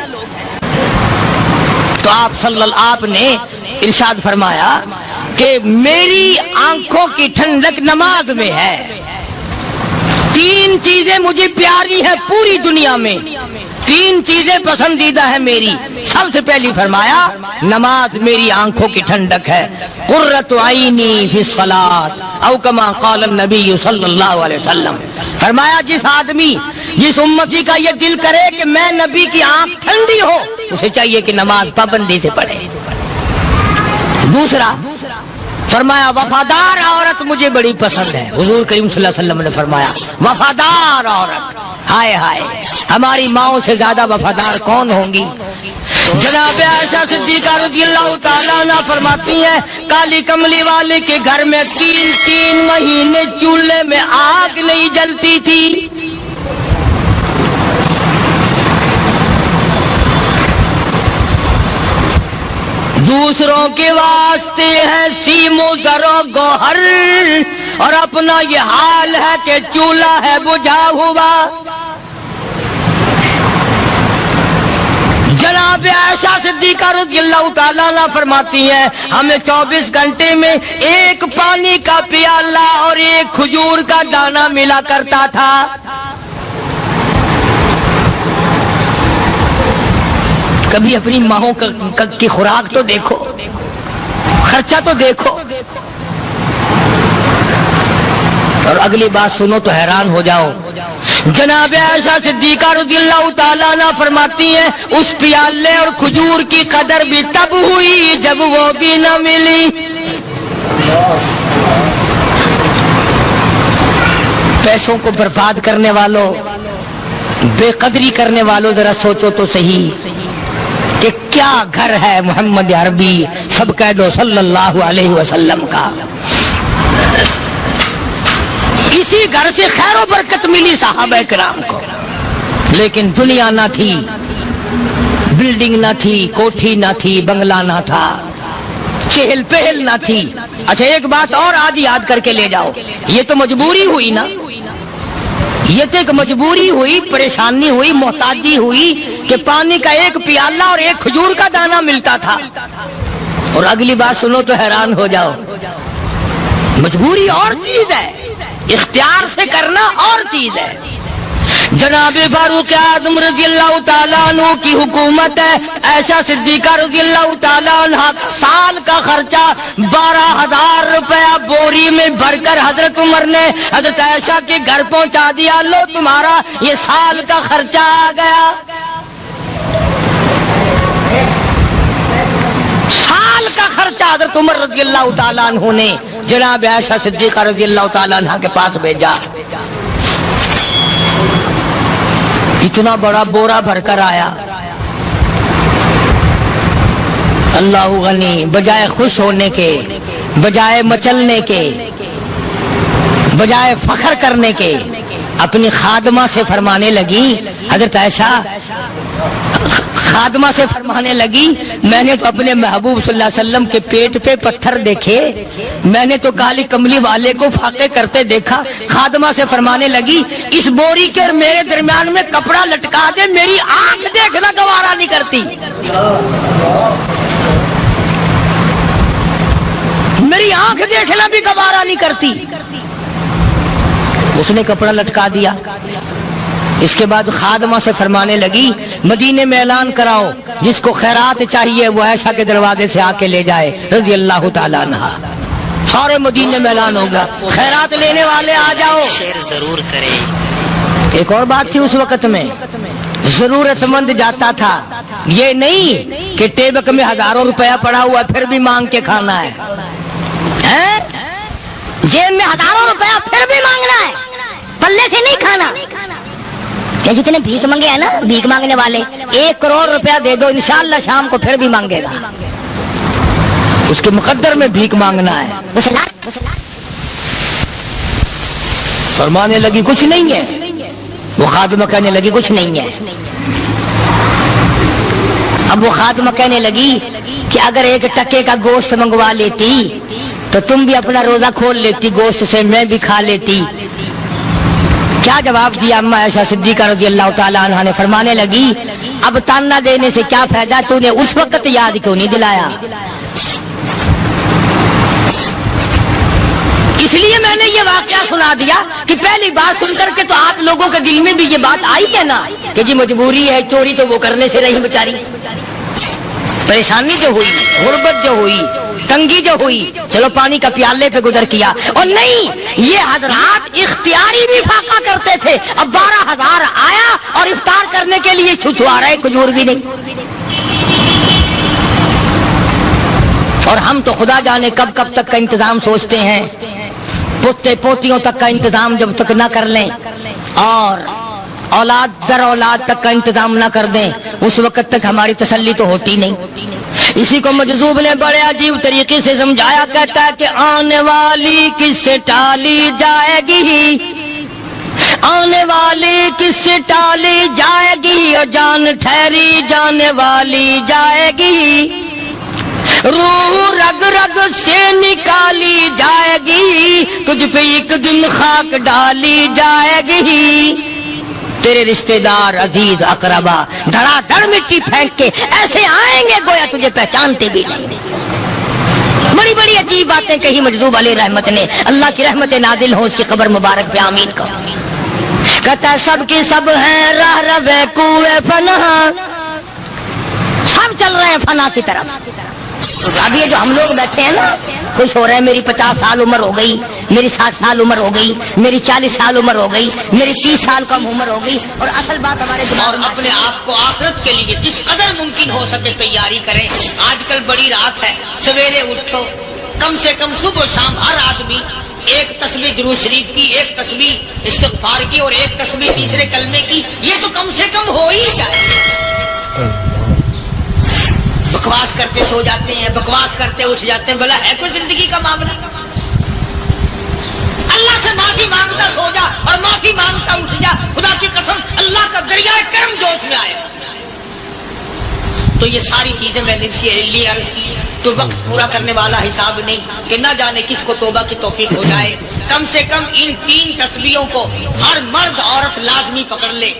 تو آپ نے ارشاد فرمایا کہ میری آنکھوں کی ٹھنڈک نماز میں ہے، 3 چیزیں مجھے پیاری ہیں پوری دنیا میں، 3 چیزیں پسندیدہ ہیں میری۔ سب سے پہلی فرمایا نماز میری آنکھوں کی ٹھنڈک ہے، قرۃ عینی فی الصلاۃ او کما قال النبی صلی اللہ علیہ وسلم۔ فرمایا جس آدمی، جس امتی کا یہ دل کرے کہ میں نبی کی آنکھ ٹھنڈی ہو، اسے چاہیے کہ نماز پابندی سے پڑھے۔ دوسرا فرمایا وفادار عورت مجھے بڑی پسند ہے، حضور کریم صلی اللہ علیہ وسلم نے فرمایا وفادار عورت، ہائے ہائے ہماری ماؤں سے زیادہ وفادار کون ہوں گی۔ جناب عائشہ صدیقہ رضی اللہ تعالیٰ عنہ فرماتی ہیں کالی کملی والے کے گھر میں 3 مہینے چولہے میں آگ نہیں جلتی تھی۔ دوسروں کے واسطے ہے سیم و زر و گوہر، اور اپنا یہ حال ہے کہ چولہا ہے بجھا ہوا۔ جناب عائشہ صدیقہ رضی اللہ تعالیٰ عنہ فرماتی ہیں ہمیں 24 گھنٹے میں 1 پانی کا پیالہ اور 1 کھجور کا دانہ ملا کرتا تھا۔ کبھی اپنی ماہوں کی خوراک تو دیکھو، خرچہ تو دیکھو، اور اگلی بات سنو تو حیران ہو جاؤ۔ جناب عائشہ صدیقہ رضی اللہ تعالیٰ عنہ فرماتی ہیں اس پیالے اور کھجور کی قدر بھی تب ہوئی جب وہ بھی نہ ملی۔ پیسوں کو برباد کرنے والوں، بے قدری کرنے والوں، ذرا سوچو تو صحیح کہ کیا گھر ہے محمد عربی سب کہہ دو صلی اللہ علیہ وسلم کا۔ اسی گھر سے خیر و برکت ملی صحابہ کرام کو، لیکن دنیا نہ تھی، بلڈنگ نہ تھی، کوٹھی نہ تھی، بنگلہ نہ تھا، چہل پہل نہ تھی۔ اچھا ایک بات اور آج یاد کر کے لے جاؤ، یہ تو مجبوری ہوئی نا، یہ تو ایک مجبوری ہوئی، پریشانی ہوئی، محتاجی ہوئی کہ پانی کا 1 پیالہ اور 1 کھجور کا دانہ ملتا تھا۔ اور اگلی بات سنو تو حیران ہو جاؤ، مجبوری اور چیز ہے، اختیار سے کرنا اور چیز ہے. جناب فاروق اعظم رضی اللہ تعالیٰ عنہ کی حکومت ہے. عائشہ صدیقہ رضی اللہ تعالیٰ عنہ سال کا خرچہ 12,000 روپیہ بوری میں بھر کر حضرت عمر نے حضرت عائشہ کے گھر پہنچا دیا. لو تمہارا یہ سال کا خرچہ آ گیا. سال کا خرچہ حضرت عمر رضی اللہ تعالیٰ عنہ نے جناب عائشہ صدیقہ رضی اللہ تعالیٰ عنہ کے پاس بھیجا. اتنا بڑا بورا بھر کر آیا. اللہ غنی، بجائے خوش ہونے کے، بجائے مچلنے کے، بجائے فخر کرنے کے، اپنی خادمہ سے فرمانے لگی. حضرت عائشہ خادمہ سے فرمانے لگی میں نے تو اپنے محبوب صلی اللہ علیہ وسلم کے پیٹ پہ پتھر دیکھے، میں نے تو کالی کملی والے کو فاقے کرتے دیکھا. خادمہ سے فرمانے لگی اس بوری کے اور میرے درمیان میں کپڑا لٹکا دے، میری آنکھ دیکھنا گوارا نہیں کرتی، میری آنکھ دیکھنا بھی گوارا نہیں کرتی. اس نے کپڑا لٹکا دیا. اس کے بعد خادمہ سے فرمانے لگی مدینے میں اعلان کراؤ جس کو خیرات چاہیے وہ عائشہ کے دروازے سے آ کے لے جائے رضی اللہ تعالیٰ عنہ. سارے مدینے میں اعلان ہوگا خیرات لینے والے آ جاؤ. شیئر ضرور کریں. ایک اور بات تھی اس وقت میں، ضرورت مند جاتا تھا، یہ نہیں کہ ٹیبک میں ہزاروں روپیہ پڑا ہوا پھر بھی مانگ کے کھانا ہے، جیب میں ہزاروں روپیہ پھر بھی مانگنا ہے، پلے سے نہیں کھانا. کہ جتنے بھیک مانگے ہیں نا بھیک مانگنے والے، 1 کروڑ روپیہ دے دو انشاءاللہ شام کو پھر بھی مانگے گا. اس کے مقدر میں بھیک مانگنا ہے. فرمانے لگی کچھ نہیں ہے. وہ خادمہ کہنے لگی کچھ نہیں ہے. اب وہ خادمہ کہنے لگی کہ اگر 1 ٹکے کا گوشت منگوا لیتی تو تم بھی اپنا روزہ کھول لیتی گوشت سے، میں بھی کھا لیتی. کیا جواب دیا اما عائشہ صدیقہ رضی اللہ تعالیٰ عنہ نے؟ فرمانے لگی اب تانا دینے سے کیا فائدہ، تو نے اس وقت یاد کیوں نہیں دلایا؟ اس لیے میں نے یہ واقعہ سنا دیا کہ پہلی بات سن کر کے تو آپ لوگوں کے دل میں بھی یہ بات آئی ہے نا کہ جی مجبوری ہے، چوری تو وہ کرنے سے رہی بیچاری، پریشانی جو ہوئی، غربت جو ہوئی، تنگی جو ہوئی، چلو پانی کا پیالے پہ گزر کیا. اور نہیں، یہ حضرات اختیاری بھی فاقہ کرتے تھے. اب 12,000 آیا اور افطار کرنے کے لیے چھچوا رہے، کھجور بھی نہیں. اور ہم تو خدا جانے کب کب تک کا انتظام سوچتے ہیں، پوتے پوتیوں تک کا انتظام جب تک نہ کر لیں اور اولاد در اولاد تک کا انتظام نہ کر دیں اس وقت تک ہماری تسلی تو ہوتی نہیں. اسی کو مجذوب نے بڑے عجیب طریقے سے سمجھایا، کہتا ہے کہ آنے والی کس سے ٹالی جائے گی، آنے والی کس سے ٹالی جائے گی، اور جان ٹھہری جانے والی جائے گی، روح رگ رگ سے نکالی جائے گی، تجھ پہ ایک دن خاک ڈالی جائے گی. تیرے رشتہ دار عزیز اقربا دھڑا دھڑ مٹی پھینک کے ایسے آئیں گے گویا تجھے پہچانتے بھی نہیں. بڑی بڑی عجیب باتیں کہی مجذوب علیہ رحمت نے. اللہ کی رحمت نازل ہو اس کی قبر مبارک پہ آمین کہو. کہتا ہے سب کی سب ہیں راہ روے کوئے فنا، سب چل رہے ہیں فنا کی طرف. اب یہ جو ہم لوگ بیٹھے ہیں نا خوش ہو رہے ہیں، میری 50 سال عمر ہو گئی، میری 60 سال عمر ہو گئی، میری 40 سال عمر ہو گئی، میری 30 سال کم عمر ہو گئی. اور اصل بات ہمارے دماغ میں اپنے آپ کو آخرت کے لیے جس قدر ممکن ہو سکے تیاری کریں. آج کل بڑی رات ہے، سویرے اٹھو، کم سے کم صبح و شام ہر آدمی 1 تسبیح درود شریف کی، 1 تسبیح استغفار کی اور 1 تسبیح تیسرے کلمے کی، یہ تو کم سے کم ہو ہی جائے. بکواس کرتے سو جاتے ہیں، بکواس کرتے اٹھ جاتے ہیں، بھلا ہے کوئی زندگی کا معاملہ؟ اللہ سے معافی مانگتا سو جا اور معافی مانگتا اٹھ جا. خدا کی قسم اللہ کا دریائے کرم جوش میں آئے. تو یہ ساری چیزیں میں نے لیے عرض کی تو وقت پورا کرنے والا حساب نہیں کہ نہ جانے کس کو توبہ کی توفیق ہو جائے. کم سے کم ان 3 تسبیحوں کو ہر مرد عورت لازمی پکڑ لے.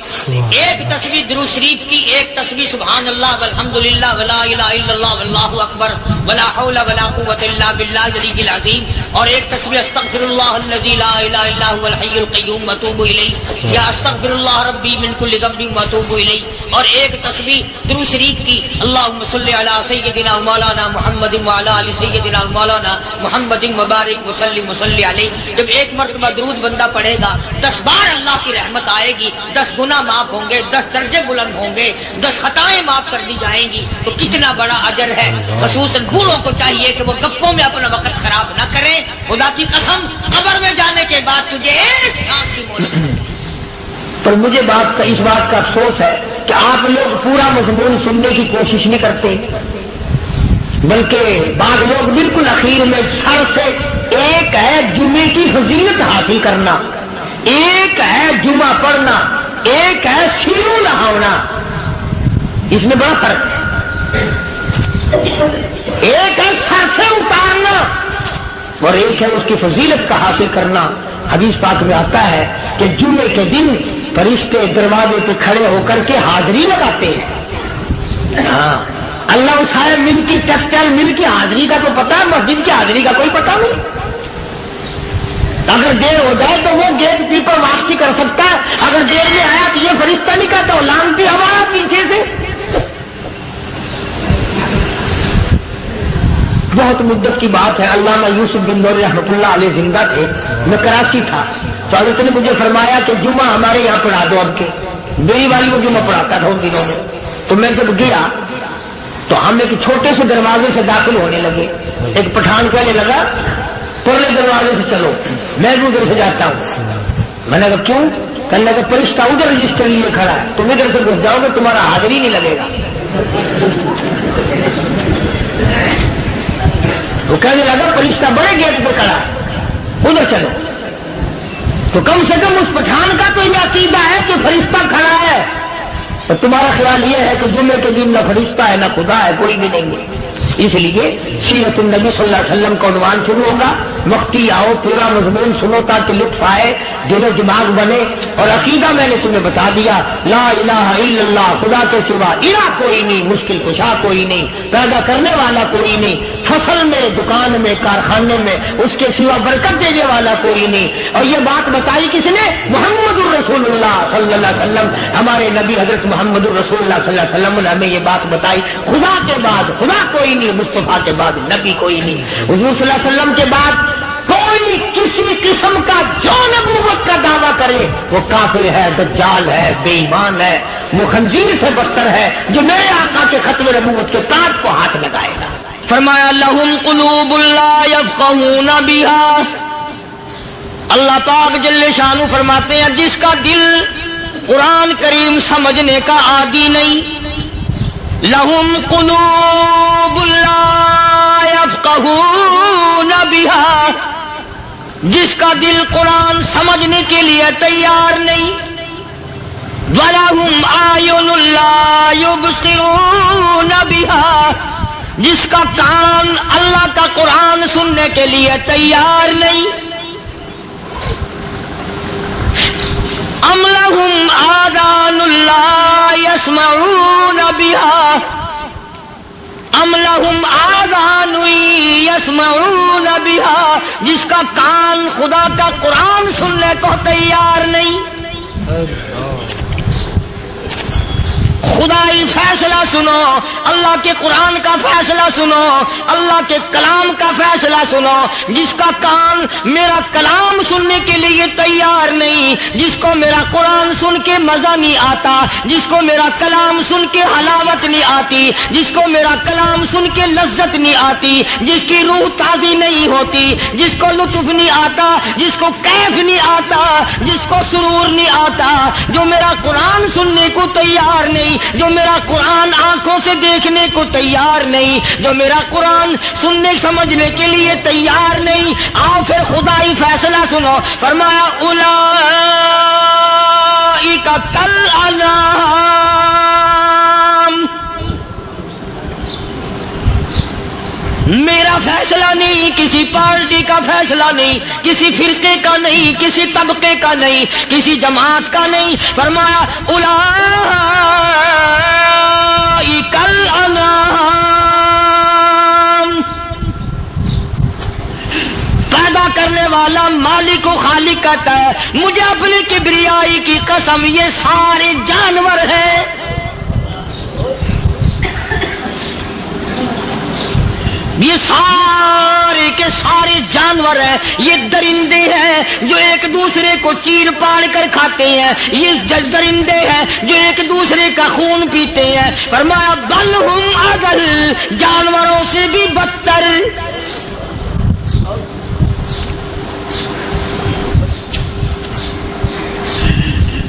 1 تسبیح درود شریف کی، 1 تسبیح سبحان اللہ والحمدللہ ولا الہ الا اللہ واللہ اکبر ولا حول ولا قوة الا باللہ العلی العظیم، اور ایک تسبیح استغفر اللہ الذی لا الہ الا هو الحی القیوم واتوب الیہ، یا استغفر اللہ ربی من کل ذنب واتوب الیہ، اور ایک تسبیح درود شریف کی اللہم صلی علی سیدنا و مولانا محمد وعلی آل سیدنا و مولانا محمد مبارک وسلم وصلی علیہ۔ جب ایک مرتبہ درود بندہ پڑھے گا 10 بار اللہ کی رحمت آئے گی، 10 گناہ معاف ہوں گے، 10 درجے بلند ہوں گے، 10 خطائیں معاف کر دی جائیں گی، تو کتنا بڑا اجر ہے۔ خصوصاً بوڑھوں کو چاہیے کہ وہ گپوں میں اپنا وقت خراب نہ کریں۔ خدا کی قسم قبر میں جانے کے بعد تجھے ایک سانس کی مہلت نہیں۔ پر مجھے اس بات کا افسوس ہے کہ آپ لوگ پورا مضمون سننے کی کوشش نہیں کرتے، بلکہ بعض لوگ بالکل اخیر میں سر سے، ایک ہے جمعے کی فضیلت حاصل کرنا، ایک ہے جمعہ پڑھنا، ایک ہے سیرو نہانا، اس میں بڑا فرق ہے۔ ایک ہے سر سے اتارنا اور ایک ہے اس کی فضیلت کا حاصل کرنا۔ حدیث پاک میں آتا ہے کہ جمعے کے دن فرشتے دروازے پہ کھڑے ہو کر کے حاضری لگاتے ہیں۔ ہاں، اللہ صاحب مل کی ٹیکسٹائل مل کی حاضری کا تو پتا ہے، مسجد کی حاضری کا کوئی پتا نہیں۔ اگر دیر ہو جائے تو وہ گیٹ کیپر واپسی کر سکتا ہے، اگر دیر میں آیا تو یہ فرشتہ نہیں کہتا، لانتی ہوا پیچھے سے۔ بہت مدت کی بات ہے، علامہ یوسف بن نور رحمۃ اللہ علیہ زندہ تھے، میں کراچی تھا، تو حضرت نے مجھے فرمایا کہ جمعہ ہمارے یہاں پڑھا دو اب کے۔ میری والی وہ جمعہ پڑھاتا تھا ان دنوں میں، تو میں جب گیا تو ہم ایک چھوٹے سے دروازے سے داخل ہونے لگے۔ ایک پٹھان کہنے لگا پرلے دروازے سے چلو، میں بھی ادھر سے جاتا ہوں۔ میں نے کہا کیوں؟ کہنے لگا فرشتہ ادھر رجسٹر لیے کھڑا ہے، تم ادھر سے گھس جاؤ گے تمہارا حاضری نہیں لگے گا۔ وہ کہنے لگا فرشتہ بڑے گیٹ پہ کھڑا ہے، ادھر چلو۔ تو کم سے کم اس پٹھان کا تو یہ عقیدہ ہے کہ فرشتہ کھڑا ہے، اور تمہارا خیال یہ ہے کہ جمعے کے دن نہ فرشتہ ہے نہ خدا ہے، کوئی بھی نہیں ہے۔ اس لیے سیرت النبی صلی اللہ علیہ وسلم کا عنوان شروع ہوگا، وقتی آؤ پورا مضمون سنو تاکہ لطف آئے، دل و دماغ بنے۔ اور عقیدہ میں نے تمہیں بتا دیا، لا الہ الا اللہ، خدا کے سوا الہ کوئی نہیں، مشکل کشا کوئی نہیں، پیدا کرنے والا کوئی نہیں، فصل میں، دکان میں، کارخانے میں اس کے سوا برکت دینے والا کوئی نہیں۔ اور یہ بات بتائی کس نے؟ محمد الرسول اللہ صلی اللہ علیہ وسلم، ہمارے نبی حضرت محمد الرسول اللہ صلی اللہ علیہ وسلم نے ہمیں یہ بات بتائی۔ خدا کے بعد خدا کوئی نہیں، مصطفیٰ کے بعد نبی کوئی نہیں، حضور صلی اللہ علیہ وسلم کے بعد کوئی کسی قسم کا جو نبوت کا دعویٰ کرے وہ کافر ہے، دجال ہے، بے ایمان ہے، وہ خنزیر سے بدتر ہے جو میرے آقا کے ختم نبوت کے تاج کو ہاتھ لگائے گا۔ فرمایا لہم قلوب لا یفقہون بہا، اللہ پاک جل شانہ فرماتے ہیں جس کا دل قرآن کریم سمجھنے کا عادی نہیں، لہم قلوب لا یفقہون بہا، جس کا دل قرآن سمجھنے کے لیے تیار نہیں، وَلَهُمْ أَعْيُنٌ لَا يُبْصِرُونَ بِهَا، جس کا کان اللہ کا قرآن سننے کے لیے تیار نہیں، أَمْ لَهُمْ آذَانٌ لَا يَسْمَعُونَ بِهَا، ام لہم آذان یسمعون بہا، جس کا کان خدا کا قرآن سننے کو تیار نہیں۔ خدائی فیصلہ سنو، اللہ کے قرآن کا فیصلہ سنو، اللہ کے کلام کا فیصلہ سنو۔ جس کا کان میرا کلام سننے کے لیے تیار نہیں، جس کو میرا قرآن سن کے مزہ نہیں آتا، جس کو میرا کلام سن کے حلاوت نہیں آتی، جس کو میرا کلام سن کے لذت نہیں آتی، جس کی روح تازی نہیں ہوتی، جس کو لطف نہیں آتا، جس کو کیف نہیں آتا، جس کو سرور نہیں آتا، جو میرا قرآن سننے کو تیار نہیں، جو میرا قرآن آنکھوں سے دیکھنے کو تیار نہیں، جو میرا قرآن سننے سمجھنے کے لیے تیار نہیں، آؤ پھر خدائی فیصلہ سنو۔ فرمایا اولئک کالانعام، میرا فیصلہ نہیں، کسی پارٹی کا فیصلہ نہیں، کسی فرقے کا نہیں، کسی طبقے کا نہیں، کسی جماعت کا نہیں۔ فرمایا اولئک الانعام، والا مالک و خالق کہتا ہے مجھے اپنی کبریائی کی قسم یہ سارے جانور ہیں، یہ سارے کے سارے جانور ہیں، یہ درندے ہیں جو ایک دوسرے کو چیر پاڑ کر کھاتے ہیں، یہ درندے ہیں جو ایک دوسرے کا خون پیتے ہیں۔ فرمایا بل ہم اضل، جانوروں سے بھی بدتر۔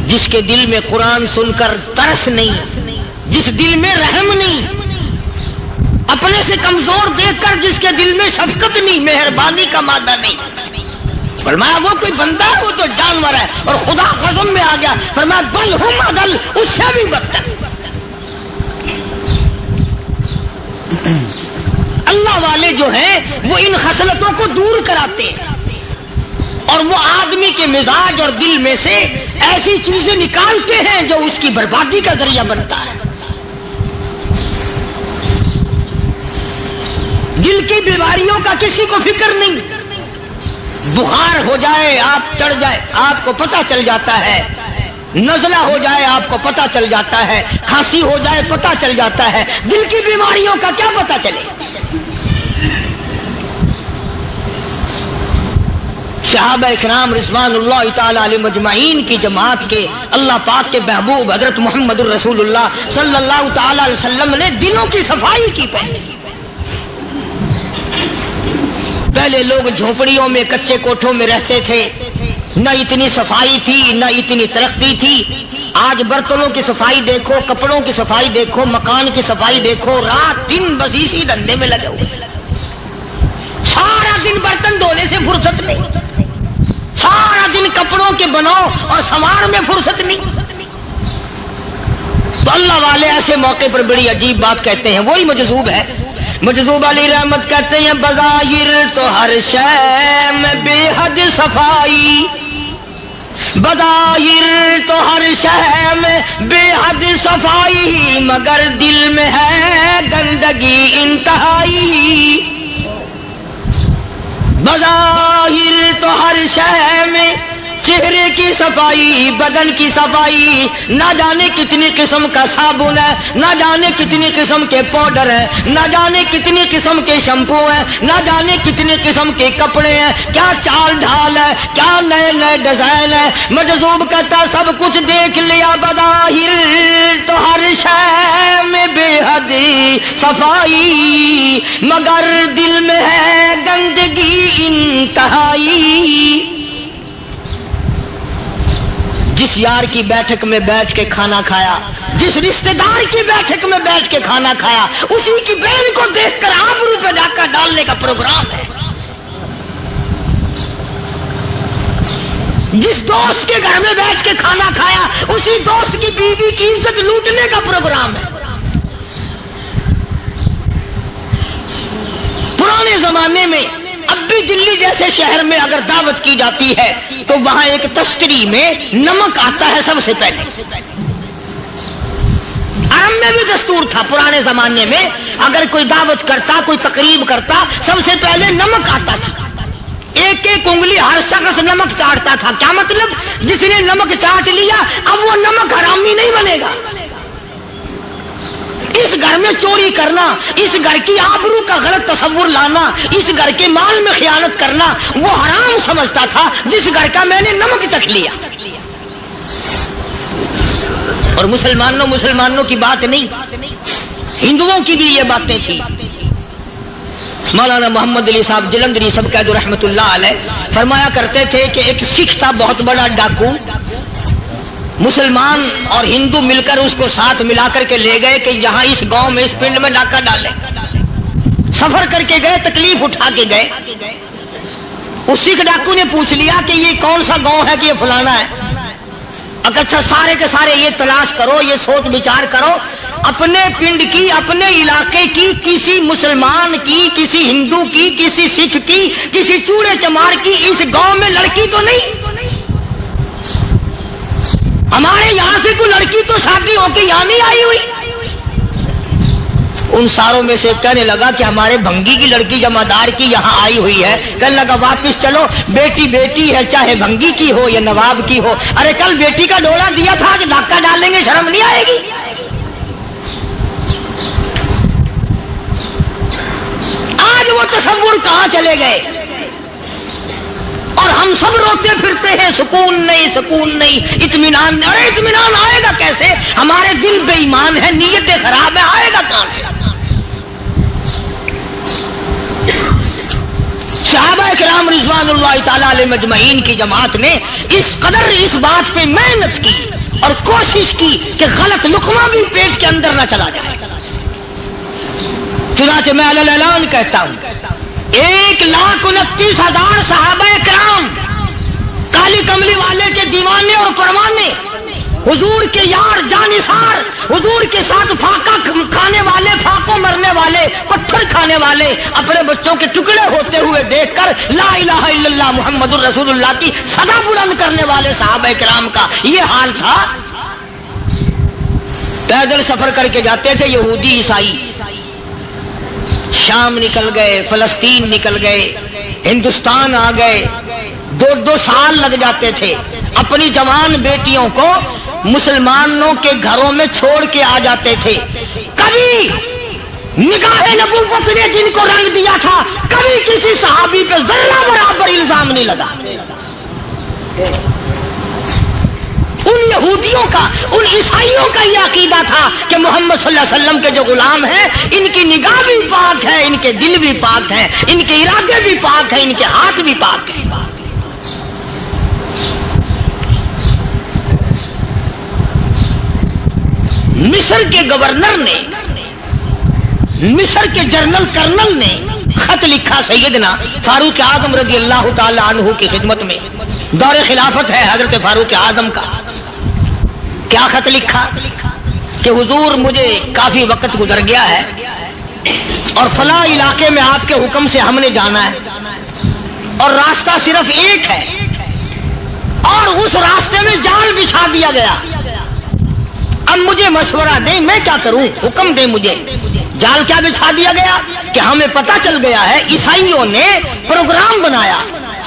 جس کے دل میں قرآن سن کر ترس نہیں، جس دل میں رحم نہیں، اپنے سے کمزور دیکھ کر جس کے دل میں شفقت نہیں، مہربانی کا مادہ نہیں، فرمایا وہ کوئی بندہ ہے، وہ تو جانور ہے۔ اور خدا قسم میں آ گیا، فرمایا بل ہم اضل، اس سے بھی بدتر۔ اللہ والے جو ہیں وہ ان خصلتوں کو دور کراتے ہیں، اور وہ آدمی کے مزاج اور دل میں سے ایسی چیزیں نکالتے ہیں جو اس کی بربادی کا ذریعہ بنتا ہے۔ دل کی بیماریوں کا کسی کو فکر نہیں، بخار ہو جائے آپ چڑھ جائے آپ کو پتہ چل جاتا ہے، نزلہ ہو جائے آپ کو پتہ چل جاتا ہے، کھانسی ہو جائے پتہ چل جاتا ہے، دل کی بیماریوں کا کیا پتہ چلے؟ صحابہ اکرام رضوان اللہ تعالی علیہ مجمعین کی جماعت کے اللہ پاک کے محبوب حضرت محمد الرسول اللہ صلی اللہ تعالی علیہ وسلم نے دلوں کی صفائی کی۔ پہلے لوگ جھونپڑیوں میں کچے کوٹھوں میں رہتے تھے، نہ اتنی صفائی تھی نہ اتنی ترقی تھی۔ آج برتنوں کی صفائی دیکھو، کپڑوں کی صفائی دیکھو، مکان کی صفائی دیکھو، رات دن بس اسی دھندے میں لگے ہوئے، سارا دن برتن دھونے سے فرصت نہیں، سارا دن کپڑوں کے بناؤ اور سنوار میں فرصت نہیں۔ تو اللہ والے ایسے موقع پر بڑی عجیب بات کہتے ہیں، وہی مجذوب ہے، مجذوب علی رحمت کہتے ہیں بظاہر تو ہر شے میں بے حد صفائی، بظاہر تو ہر شے میں بے حد صفائی، مگر دل میں ہے گندگی انتہائی۔ بظاہر تو ہر شے میں چہرے کی صفائی، بدن کی صفائی، نہ جانے کتنی قسم کا صابن ہے، نہ جانے کتنی قسم کے پاؤڈر ہیں، نہ جانے کتنی قسم کے شیمپو ہیں، نہ جانے کتنی قسم کے کپڑے ہیں، کیا چال ڈھال ہے، کیا نئے نئے ڈیزائن ہے۔ مجذوب کہتا سب کچھ دیکھ لیا، بظاہر تو ہر شے میں بے حد صفائی، مگر دل میں ہے گندگی انتہائی۔ جس یار کی بیٹھک میں بیٹھ کے کھانا کھایا، جس رشتہ دار کی بیٹھک میں بیٹھ کے کھانا کھایا، اسی کی بہن کو دیکھ کر آبرو پہ ڈاکہ ڈالنے کا پروگرام ہے۔ جس دوست کے گھر میں بیٹھ کے کھانا کھایا، اسی دوست کی بیوی کی عزت لوٹنے کا پروگرام ہے۔ پرانے زمانے میں اب بھی دلی جیسے شہر میں اگر دعوت کی جاتی ہے تو وہاں ایک تشتری میں نمک آتا ہے سب سے پہلے۔ عرب میں بھی دستور تھا پرانے زمانے میں، اگر کوئی دعوت کرتا، کوئی تقریب کرتا، سب سے پہلے نمک آتا تھا۔ ایک ایک انگلی ہر شخص نمک چاٹتا تھا۔ کیا مطلب؟ جس نے نمک چاٹ لیا اب وہ نمک حرامی نہیں بنے گا۔ اس گھر میں چوری کرنا، اس گھر کی آبرو کا غلط تصور لانا، اس گھر کے مال میں خیانت کرنا وہ حرام سمجھتا تھا جس گھر کا میں نے نمک چکھ لیا۔ اور مسلمانوں کی بات نہیں، ہندوؤں کی بھی یہ باتیں تھی۔ مولانا محمد علی صاحب جلندری سب قید رحمت اللہ علیہ فرمایا کرتے تھے کہ ایک سکھ تھا بہت بڑا ڈاکو، مسلمان اور ہندو مل کر اس کو ساتھ ملا کر کے لے گئے کہ یہاں اس گاؤں میں اس پنڈ میں ڈاکہ ڈالے۔ سفر کر کے گئے، تکلیف اٹھا کے گئے۔ اس سکھ ڈاکو نے پوچھ لیا کہ یہ کون سا گاؤں ہے کہ یہ فلانا ہے۔ اچھا سارے کے سارے یہ تلاش کرو، یہ سوچ بچار کرو، اپنے پنڈ کی، اپنے علاقے کی، کسی مسلمان کی، کسی ہندو کی، کسی سکھ کی، کسی چوڑے چمار کی اس گاؤں میں لڑکی تو نہیں؟ ہمارے یہاں سے کوئی لڑکی تو شادی ہو کے یہاں نہیں آئی ہوئی۔ ان ساروں میں سے کہنے لگا کہ ہمارے بھنگی کی لڑکی جمعدار کی یہاں آئی ہوئی ہے. کہنے لگا واپس چلو, بیٹی بیٹی ہے, چاہے بھنگی کی ہو یا نواب کی ہو. ارے کل بیٹی کا ڈولا دیا تھا, آج دھکا ڈالیں گے, شرم نہیں آئے گی؟ آج وہ تصور کہاں چلے گئے اور ہم سب روتے پھرتے ہیں, سکون نہیں, سکون نہیں, اطمینان نہیں. ارے اطمینان آئے گا کیسے؟ ہمارے دل بے ایمان ہے, نیتیں خراب ہے, آئے گا کہاں سے؟ صحابہ کرام رضوان اللہ تعالی علیہ مجمعین کی جماعت نے اس قدر اس بات پہ محنت کی اور کوشش کی کہ غلط لقمہ بھی پیٹ کے اندر نہ چلا جائے. چنانچہ میں علی الاعلان کہتا ہوں, 1,29,000 صحابہ کرام, کالی کملی والے کے دیوانے اور پروانے, حضور کے یار جانثار, حضور کے ساتھ فاقہ کھانے والے, فاقوں مرنے والے, پتھر کھانے والے, اپنے بچوں کے ٹکڑے ہوتے ہوئے دیکھ کر لا الہ الا اللہ محمد الرسول اللہ کی صدا بلند کرنے والے صحابہ کرام کا یہ حال تھا. پیدل سفر کر کے جاتے تھے یہودی عیسائی, شام نکل گئے, فلسطین نکل گئے, ہندوستان آ گئے, 2 سال لگ جاتے تھے. اپنی جوان بیٹیوں کو مسلمانوں کے گھروں میں چھوڑ کے آ جاتے تھے. کبھی نگاہ نبوت نے جن کو رنگ دیا تھا, کبھی کسی صحابی پہ ذرہ برابر الزام نہیں لگا. ان یہودیوں کا, ان عیسائیوں کا یہ عقیدہ تھا کہ محمد صلی اللہ علیہ وسلم کے جو غلام ہیں, ان کی نگاہ بھی پاک ہے, ان کے دل بھی پاک ہیں, ان کے ارادے بھی پاک ہیں, ان کے ہاتھ بھی پاک ہیں. مصر کے گورنر نے, مصر کے جنرل کرنل نے خط لکھا سیدنا فاروق اعظم رضی اللہ تعالی عنہ کی خدمت میں. دور خلافت ہے حضرت فاروق اعظم کا. کیا خط لکھا کہ حضور مجھے کافی وقت گزر گیا ہے اور فلاں علاقے میں آپ کے حکم سے ہم نے جانا ہے اور راستہ صرف ایک ہے اور اس راستے میں جال بچھا دیا گیا. اب مجھے مشورہ دیں, میں کیا کروں, حکم دیں مجھے. جال کیا بچھا دیا گیا کہ ہمیں پتا چل گیا ہے عیسائیوں نے پروگرام بنایا,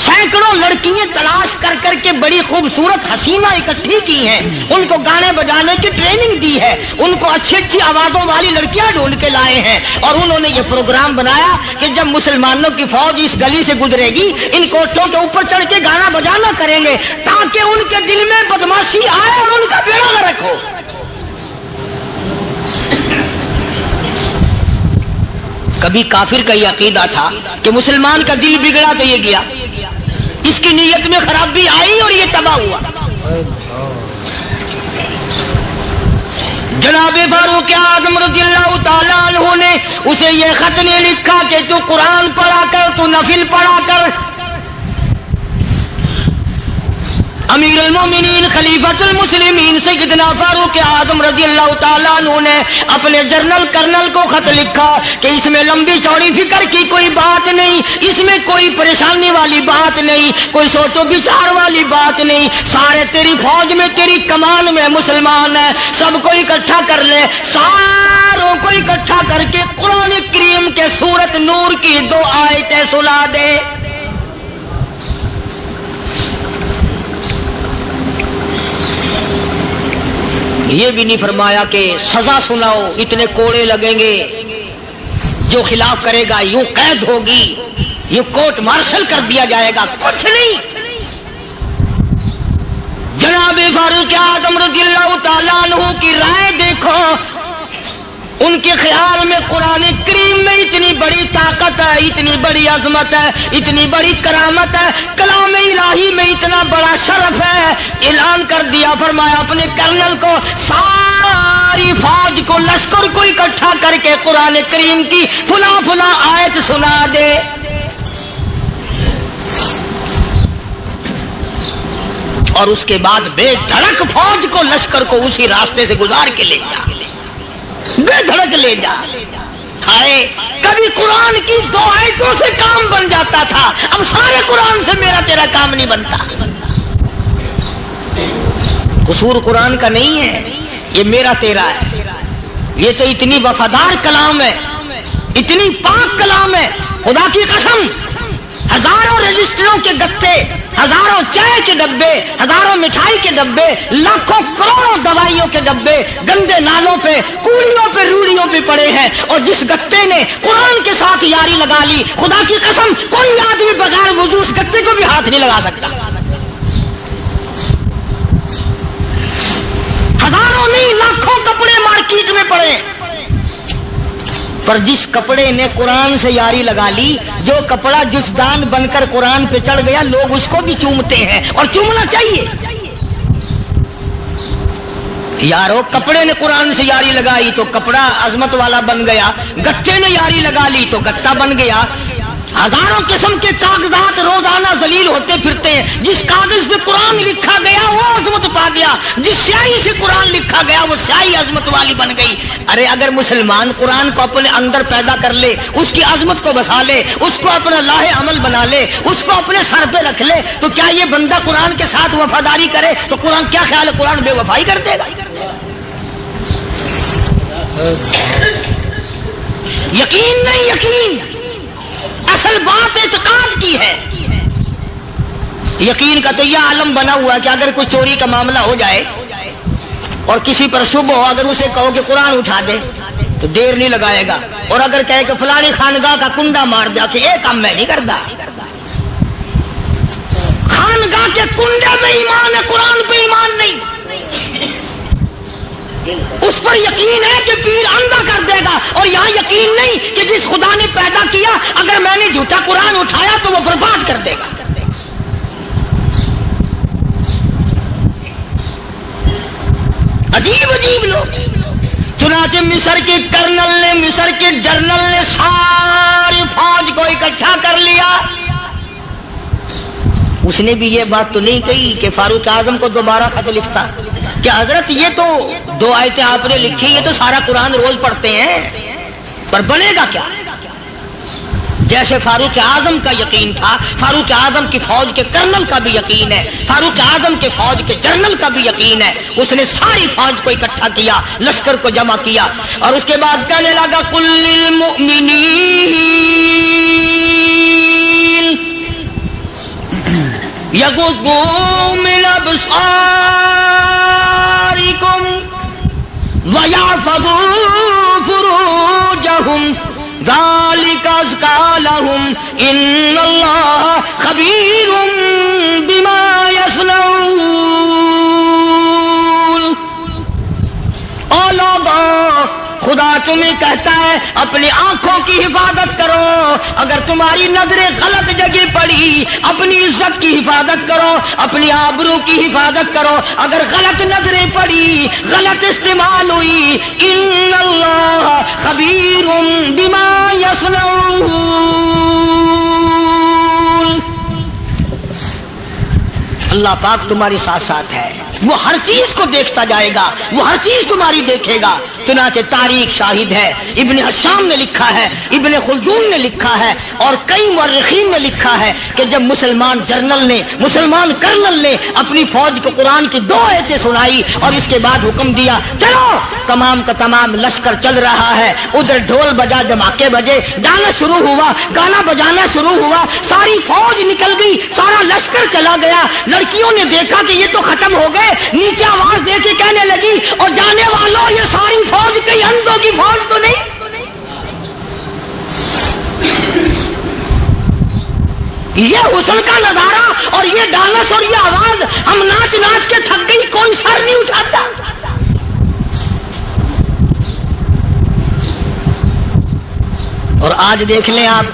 سینکڑوں لڑکیاں تلاش کر کر کے بڑی خوبصورت حسینہ اکٹھی کی ہیں, ان کو گانے بجانے کی ٹریننگ دی ہے, ان کو اچھی اچھی آوازوں والی لڑکیاں ڈھونڈ کے لائے ہیں اور انہوں نے یہ پروگرام بنایا کہ جب مسلمانوں کی فوج اس گلی سے گزرے گی ان کوٹوں کے اوپر چڑھ کے گانا بجانا کریں گے تاکہ ان کے دل میں بدماشی آئے اور ان کا بیڑا غرق ہو. کبھی کافر کا یہ عقیدہ تھا کہ مسلمان کا دل بگڑا تو یہ گیا, اس کی نیت میں خرابی آئی اور یہ تباہ ہوا. جناب فاروق اعظم رضی اللہ تعالیٰ عنہ نے اسے یہ خط نے لکھا کہ تو قرآن پڑھا کر, تو نفل پڑھا کر. امیر المومنین خلیفۃ المسلمین سیدنا فاروق اعظم رضی اللہ تعالیٰ عنہ نے اپنے جنرل کرنل کو خط لکھا کہ اس میں لمبی چوڑی فکر کی کوئی بات نہیں, اس میں کوئی پریشانی والی بات نہیں, کوئی سوچ و بچار والی بات نہیں. سارے تیری فوج میں, تیری کمان میں مسلمان ہیں, سب کو اکٹھا کر لے, ساروں کو اکٹھا کر کے قرآن کریم کے سورت نور کی 2 آیتیں سنا دے. یہ بھی نہیں فرمایا کہ سزا سناؤ, اتنے کوڑے لگیں گے, جو خلاف کرے گا یوں قید ہوگی, یہ کورٹ مارشل کر دیا جائے گا, کچھ نہیں. جناب فاروق اعظم رضی اللہ تعالیٰ عنہ کی رائے دیکھو, ان کے خیال میں قرآن کریم میں اتنی بڑی طاقت ہے, اتنی بڑی عظمت ہے, اتنی بڑی کرامت ہے, کلام الہی میں اتنا بڑا شرف ہے. اعلان کر دیا, فرمایا اپنے کرنل کو ساری فوج کو, لشکر کو اکٹھا کر کے قرآن کریم کی فلاں فلاں آیت سنا دے. اور اس کے بعد بے دھڑک فوج کو, لشکر کو اسی راستے سے گزار کے لے جا, بے دھڑک لے جا. ہائے, کبھی قرآن کی 2 آیتوں سے کام بن جاتا تھا, اب سارے قرآن سے میرا تیرا کام نہیں بنتا. قصور قرآن کا نہیں ہے, یہ میرا تیرا ہے. یہ تو اتنی وفادار کلام ہے، اتنی پاک کلام ہے، خدا کی قسم ہزاروں رجسٹروں کے گتے، ہزاروں چائے کے ڈبے، ہزاروں مٹھائی کے ڈبے، لاکھوں کروڑوں دوائیوں کے ڈبے گندے نالوں پہ، کوڑیوں پہ، روڑیوں پہ پڑے ہیں، اور جس گتے نے قرآن کے ساتھ یاری لگا لی، خدا کی قسم کوئی آدمی بغیر وضو اس گتے کو بھی ہاتھ نہیں لگا سکتا۔ ہزاروں نہیں لاکھوں کپڑے مارکیٹ میں پڑے، پر جس کپڑے نے قرآن سے یاری لگا لی، جو کپڑا جسدان بن کر قرآن پہ چڑھ گیا، لوگ اس کو بھی چومتے ہیں، اور چومنا چاہیے۔ یارو کپڑے نے قرآن سے یاری لگائی تو کپڑا عظمت والا بن گیا، گتے نے یاری لگا لی تو گتا بن گیا۔ ہزاروں قسم کے کاغذات روزانہ ذلیل ہوتے پھرتے ہیں، جس کاغذ پہ قرآن لکھا گیا وہ عظمت پا گیا، جس سیاہی سے قرآن لکھا گیا وہ سیاہی عظمت والی بن گئی۔ ارے اگر مسلمان قرآن کو اپنے اندر پیدا کر لے، اس کی عظمت کو بسا لے، اس کو اپنا لاہ عمل بنا لے، اس کو اپنے سر پہ رکھ لے، تو کیا یہ بندہ قرآن کے ساتھ وفاداری کرے تو قرآن کیا خیال ہے قرآن بے وفائی کر دے گا؟ یقین نہیں، یقین اصل بات اعتقاد کی ہے۔ یقین کا تو یہ عالم بنا ہوا ہے کہ اگر کوئی چوری کا معاملہ ہو جائے اور کسی پر شبہ ہو، اگر اسے کہو کہ قرآن اٹھا دے تو دیر نہیں لگائے گا، اور اگر کہے کہ فلانی خانگاہ کا کنڈا مار دیا کہ یہ کام میں نہیں کرتا۔ خانگاہ کے کنڈے پہ ایمان ہے، قرآن پہ ایمان نہیں۔ اس پر یقین ہے کہ پیر اندھا کر دے گا، اور یہاں یقین نہیں کہ جس خدا نے پیدا کیا اگر میں نے جھوٹا قرآن اٹھایا تو وہ برباد کر دے گا۔ عجیب عجیب لوگ۔ چنانچہ مصر کے کرنل نے، مصر کے جنرل نے ساری فوج کو اکٹھا کر لیا۔ اس نے بھی یہ بات تو نہیں کہی کہ فاروق اعظم کو دوبارہ خط لکھتا کہ حضرت یہ تو 2 آیتیں آپ نے لکھی، یہ تو سارا قرآن روز پڑھتے ہیں، پر بنے گا کیا؟ جیسے فاروق اعظم کا یقین تھا، فاروق اعظم کی فوج کے کرنل کا بھی یقین ہے، فاروق اعظم کے فوج کے جنرل کا بھی یقین ہے۔ اس نے ساری فوج کو اکٹھا کیا، لشکر کو جمع کیا، اور اس کے بعد کہنے لگا قل للمؤمنین یغضوا من ابصارکم وَيَحْفَظُوا فُرُوجَهُمْ ذَلِكَ أَزْكَىٰ لَهُمْ إِنَّ اللَّهَ خَبِيرٌ بِمَا يَصْنَعُونَ۔ او لوگو، خدا تمہیں کہتا ہے اپنی آنکھوں کی حفاظت کرو، اگر تمہاری نظریں غلط جگہ پڑی اپنی عزت کی حفاظت کرو، اپنی آبرو کی حفاظت کرو، اگر غلط نظریں پڑی، غلط استعمال ہوئی، ان اللہ خبیر بما یصنعون۔ اللہ پاک تمہاری ساتھ ساتھ ہے، وہ ہر چیز کو دیکھتا جائے گا، وہ ہر چیز تمہاری دیکھے گا۔ چنانچہ تاریخ شاہد ہے، ابن حشام نے لکھا ہے، ابن خلدون نے لکھا ہے، اور کئی مورخین نے لکھا ہے کہ جب مسلمان جنرل نے، مسلمان کرنل نے اپنی فوج کو قرآن کی 2 آیتیں سنائی اور اس کے بعد حکم دیا چلو، تمام کا تمام لشکر چل رہا ہے، ادھر ڈھول بجا، دھماکے بجے، گانا شروع ہوا، گانا بجانا شروع ہوا، ساری فوج نکل گئی، سارا لشکر چلا گیا۔ لڑکیوں نے دیکھا کہ یہ تو ختم ہو گئے، نیچے آواز دے کے کہنے لگی اور جانے والوں یہ ساری فوج کئی اندھوں کی فوج تو نہیں؟ یہ حسن کا نظارہ اور یہ ڈانس اور یہ آواز، ہم ناچ ناچ کے تھک گئی، کوئی سر نہیں اٹھاتا۔ اور آج دیکھ لیں آپ،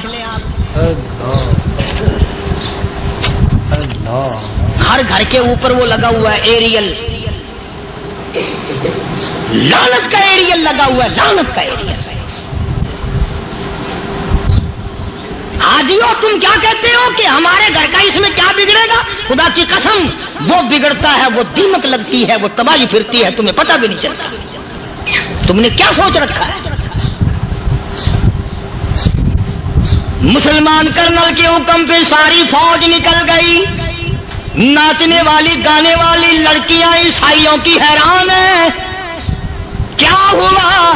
ہر گھر کے اوپر وہ لگا ہوا ہے ایریل، لعنت کا ایریل لگا ہوا ہے، لعنت کا ایریل۔ حاجیو تم کیا کہتے ہو کہ ہمارے گھر کا اس میں کیا بگڑے گا؟ خدا کی قسم وہ بگڑتا ہے، وہ دیمک لگتی ہے، وہ تباہی پھرتی ہے، تمہیں پتہ بھی نہیں چلتا۔ تم نے کیا سوچ رکھا ہے؟ مسلمان کرنل کے حکم پہ ساری فوج نکل گئی، ناچنے والی گانے والی لڑکیاں عیسائیوں کی حیران ہیں، کیا ہوا،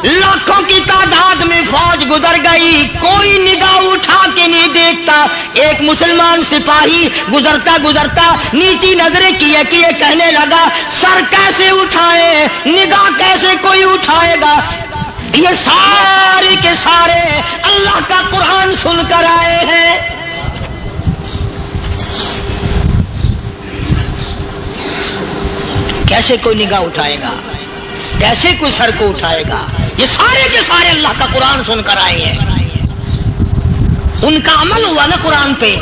لاکھوں کی تعداد میں فوج گزر گئی، کوئی نگاہ اٹھا کے نہیں دیکھتا۔ ایک مسلمان سپاہی گزرتا گزرتا نیچی نظریں کیے کہنے لگا سر کیسے اٹھائے، نگاہ کیسے کوئی اٹھائے گا؟ یہ سارے کے سارے اللہ کا قرآن سن کر آئے ہیں۔ کیسے کوئی نگاہ اٹھائے گا، کیسے کوئی سر کو اٹھائے گا؟ یہ سارے کے سارے اللہ کا قرآن سن کر آئے ہیں۔ ان کا عمل ہوا نا قرآن پہ،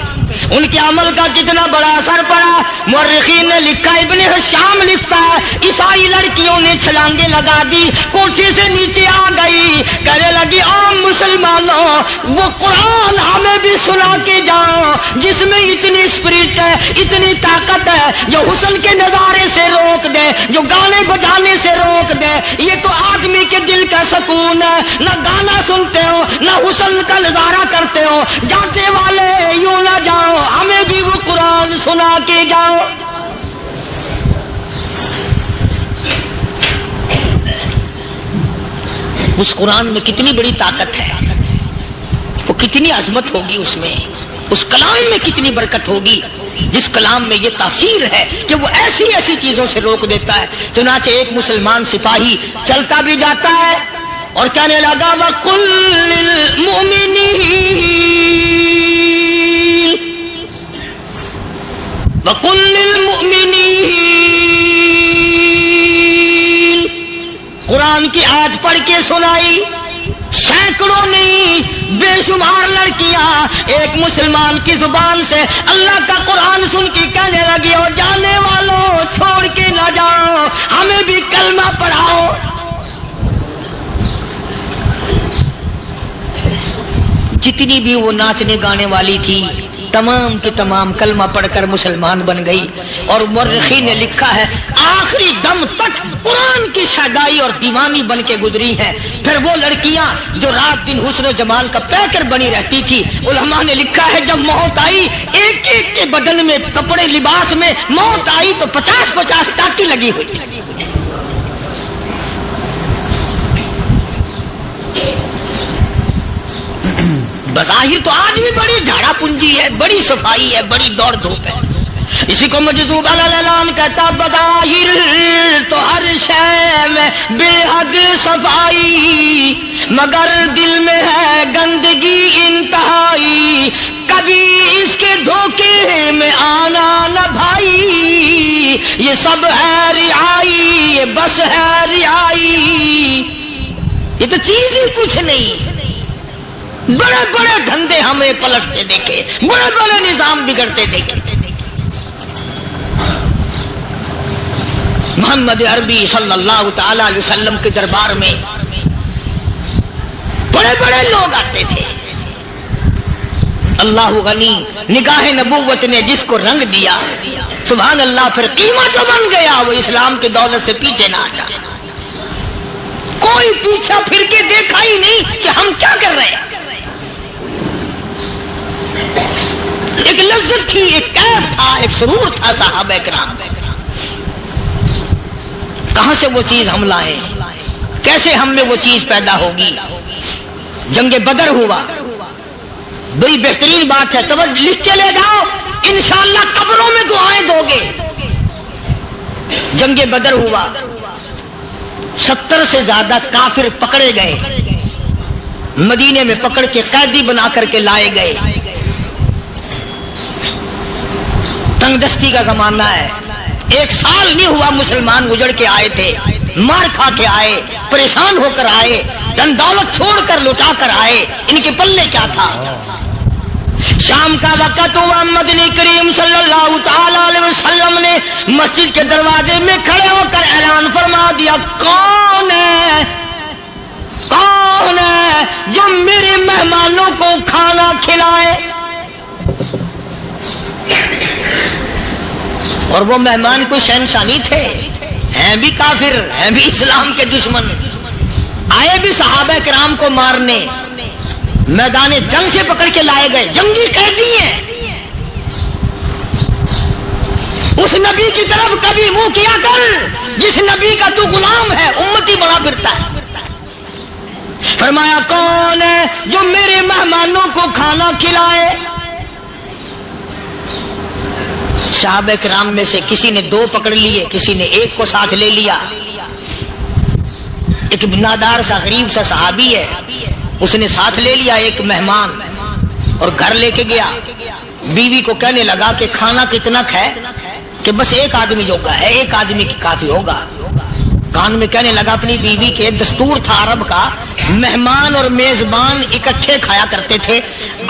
ان کے عمل کا کتنا بڑا اثر پڑا۔ مورخین نے لکھا، ابن حشام لکھتا ہے عیسائی لڑکیوں نے چھلانگیں لگا دی، کوٹھی سے نیچے آ گئی، کہنے لگی عام مسلمانوں وہ قرآن ہمیں بھی سنا کے جاؤ جس میں اتنی اسپرٹ ہے، اتنی طاقت ہے، جو حسن کے نظارے سے روک دے، جو گانے بجانے سے روک دے۔ یہ تو آدمی کے دل کا سکون ہے، نہ گانا سنتے ہو نہ حسن کا نظارہ کرتے ہو، جاتے والے یوں نہ جاؤ، ہمیں بھی وہ قرآن سنا کے جاؤ۔ اس قرآن میں کتنی بڑی طاقت ہے، وہ کتنی عظمت ہوگی اس میں، اس کلام میں کتنی برکت ہوگی، جس کلام میں یہ تاثیر ہے کہ وہ ایسی ایسی چیزوں سے روک دیتا ہے۔ چنانچہ ایک مسلمان سپاہی چلتا بھی جاتا ہے اور کہنے لگا وَقُلْ لِلْمُؤْمِنِينَ وَقُلْ لِلْمُؤْمِنِينَ، قرآن کی آیت پڑھ کے سنائی، سینکڑوں نہیں بے شمار لڑکیاں ایک مسلمان کی زبان سے اللہ کا قرآن سن کے کہنے لگی اور جانے والوں چھوڑ کے نہ جاؤ، ہمیں بھی کلمہ پڑھاؤ۔ جتنی بھی وہ ناچنے گانے والی تھی تمام کی تمام کلمہ پڑھ کر مسلمان بن گئی۔ اور مورخین نے لکھا ہے آخری دم تک قرآن کی شیدائی اور دیوانی بن کے گزری ہے۔ پھر وہ لڑکیاں جو رات دن حسن و جمال کا پیکر بنی رہتی تھی، علماء نے لکھا ہے جب موت آئی ایک ایک کے بدن میں کپڑے لباس میں موت آئی تو 50-50 ٹاٹی لگی ہوئی تھی۔ بظاہر تو آج بھی بڑی جھاڑا پنجی ہے، بڑی صفائی ہے، بڑی دوڑ دھوپ ہے۔ اسی کو مجذوب الالان کہتا بظاہر تو ہر شے میں بے حد صفائی، مگر دل میں ہے گندگی انتہائی، کبھی اس کے دھوکے میں آنا نہ بھائی، یہ سب ہے رعائی، یہ بس ہے رعائی، یہ تو چیز ہی کچھ نہیں۔ بڑے بڑے دھندے ہمیں پلٹتے دیکھے، بڑے بڑے نظام بگڑتے دیکھے۔ محمد عربی صلی اللہ تعالی علیہ وسلم کے دربار میں بڑے بڑے لوگ آتے تھے۔ اللہ غنی، نگاہ نبوت نے جس کو رنگ دیا سبحان اللہ، پھر قیمت جو بن گیا وہ اسلام کی دولت سے پیچھے نہ ہٹا۔ کوئی پیچھا پھر کے دیکھا ہی نہیں کہ ہم کیا کر رہے ہیں۔ ایک لذت تھی، ایک کیف تھا، ایک سرور تھا صحابہ کرام۔ کہاں سے وہ چیز ہم لائے، کیسے ہم میں وہ چیز پیدا ہوگی؟ جنگ بدر ہوا، بڑی بہترین بات ہے، توجہ لکھ کے لے جاؤ، انشاءاللہ قبروں میں دعائیں دو گے۔ جنگ بدر ہوا، 70 سے زیادہ کافر پکڑے گئے، مدینے میں پکڑ کے قیدی بنا کر کے لائے گئے۔ تنگ دستی کا زمانہ ہے، 1 سال نہیں ہوا مسلمان گزر کے آئے تھے، مار کھا کے آئے، پریشان ہو کر آئے، دن دولت چھوڑ کر لٹا کر آئے، ان کے پلے کیا تھا؟ شام کا وقت ہوا، مدنی کریم صلی اللہ تعالی علیہ وسلم نے مسجد کے دروازے میں کھڑے ہو کر اعلان فرما دیا، کون ہے جو میرے مہمانوں کو کھانا کھلائے؟ اور وہ مہمان کوئی شہنشاہی تھے، ہیں بھی کافر، ہیں بھی اسلام کے دشمن، آئے بھی صحابہ کرام کو مارنے، میدان جنگ سے پکڑ کے لائے گئے، جنگی قیدی ہیں۔ اس نبی کی طرف کبھی منہ کیا کر جس نبی کا تو غلام ہے، امتی بڑا پھرتا ہے۔ فرمایا کون ہے جو میرے مہمانوں کو کھانا کھلائے؟ صحابہ کرام میں سے کسی نے 2 پکڑ لیے، کسی نے 1 کو ساتھ لے لیا۔ ایک بنادار سا غریب سا صحابی ہے، اس نے ساتھ لے لیا ایک مہمان اور گھر لے کے گیا۔ بیوی کو کہنے لگا کہ کھانا کتنا کھائے؟ کہ بس 1 آدمی جوگا ہے، 1 آدمی کی کافی ہوگا۔ کان میں کہنے لگا اپنی بیوی کے، دستور تھا عرب کا، مہمان اور میزبان اکٹھے کھایا کرتے تھے۔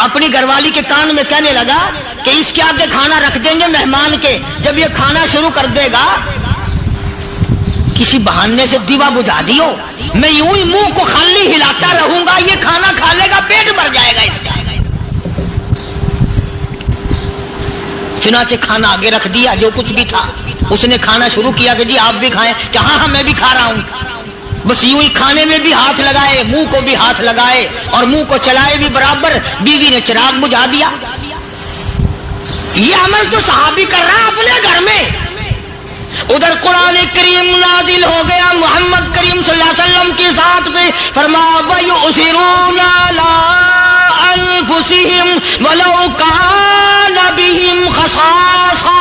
اپنی گھر والی کے کان میں کہنے لگا کہ اس کے آگے کھانا رکھ دیں گے مہمان کے، جب یہ کھانا شروع کر دے گا کسی بہانے سے دیوا بجھا دیو، میں یوں ہی منہ کو خالی ہلاتا رہوں گا، یہ کھانا کھا لے گا، پیٹ بھر جائے گا اس کا۔ چنانچہ کھانا آگے رکھ دیا، جو کچھ بھی تھا۔ اس نے کھانا شروع کیا کہ جی آپ بھی کھائیں، کہ ہاں ہاں میں بھی کھا رہا ہوں۔ بس یوں ہی کھانے میں بھی ہاتھ لگائے، منہ کو بھی ہاتھ لگائے اور منہ کو چلائے بھی برابر۔ بیوی نے چراغ بجھا دیا۔ یہ عمل جو صحابی کر رہا ہے اپنے گھر میں، ادھر قرآن کریم نازل ہو گیا محمد کریم صلی اللہ علیہ وسلم کی ذات پہ، فرمایا وَيُؤْثِرُونَ عَلَىٰ أَنفُسِهِمْ وَلَوْ كَانَ بِهِمْ خَصَاصَةٌ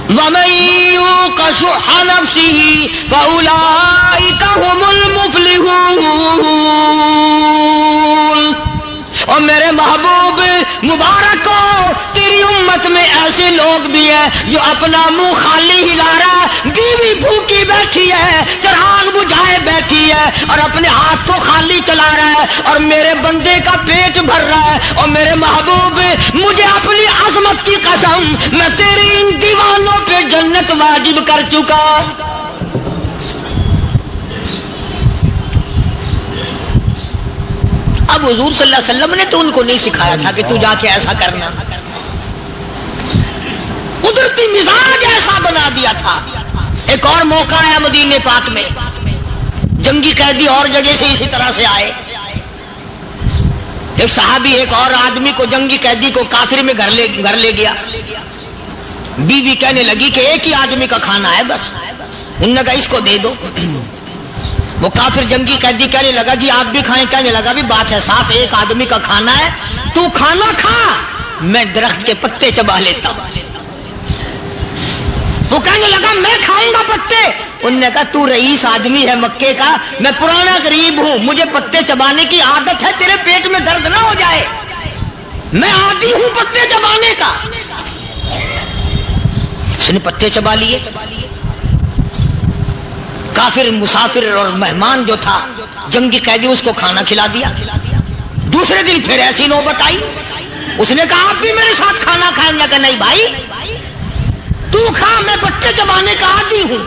وَمَن يُوقَ شُحَّ نَفْسِهِ فَأُولَٰئِكَ هُمُ الْمُفْلِحُونَ۔ اور میرے محبوب مبارک ہو، تیری امت میں ایسے لوگ بھی ہیں جو اپنا منہ خالی ہلا رہا ہے، بیوی بھوکی بیٹھی ہے، چراغ بجھائے بیٹھی ہے اور اپنے ہاتھ کو خالی چلا رہا ہے اور میرے بندے کا پیٹ بھر رہا ہے۔ اور میرے محبوب مجھے اپنی عظمت کی قسم، میں تیری ان دیوانوں پہ جنت واجب کر چکا۔ اب حضور صلی اللہ علیہ وسلم نے تو ان کو نہیں سکھایا تھا کہ تو جا کے ایسا کرنا، قدرتی مزاج ایسا بنا دیا تھا۔ ایک اور موقع آیا مدینے پاک میں، جنگی قیدی اور جگہ سے اسی طرح سے آئے۔ ایک صحابی ایک اور آدمی کو، جنگی قیدی کو کافر میں گھر لے گیا۔ بیوی کہنے لگی کہ 1 ہی آدمی کا کھانا ہے بس، انہوں نے کہا اس کو دے دو۔ وہ کافر جنگی قیدی کہنے لگا جی آپ بھی کھائیں، کہنے لگا بھی بات ہے صاف، 1 آدمی کا کھانا ہے، تو کھانا کھا، میں درخت کے پتے چبا لیتا ہوں۔ وہ کہنے لگا میں کھاؤں گا پتے۔ انہوں نے کہا تو رئیس آدمی ہے مکے کا، میں پرانا غریب ہوں، مجھے پتے چبانے کی عادت ہے، تیرے پیٹ میں درد نہ ہو جائے، میں عادی ہوں پتے چبانے کا۔ اس نے پتے چبا لیے۔ کافر مسافر اور مہمان جو تھا جنگی قیدی، اس کو کھانا کھلا دیا۔ دوسرے دن پھر ایسی نوبت آئی، اس نے کہا آپ بھی میرے ساتھ کھانا کھائیں گے؟ کہ نہیں بھائی تو کھا، میں پتے چبانے کا عادی ہوں۔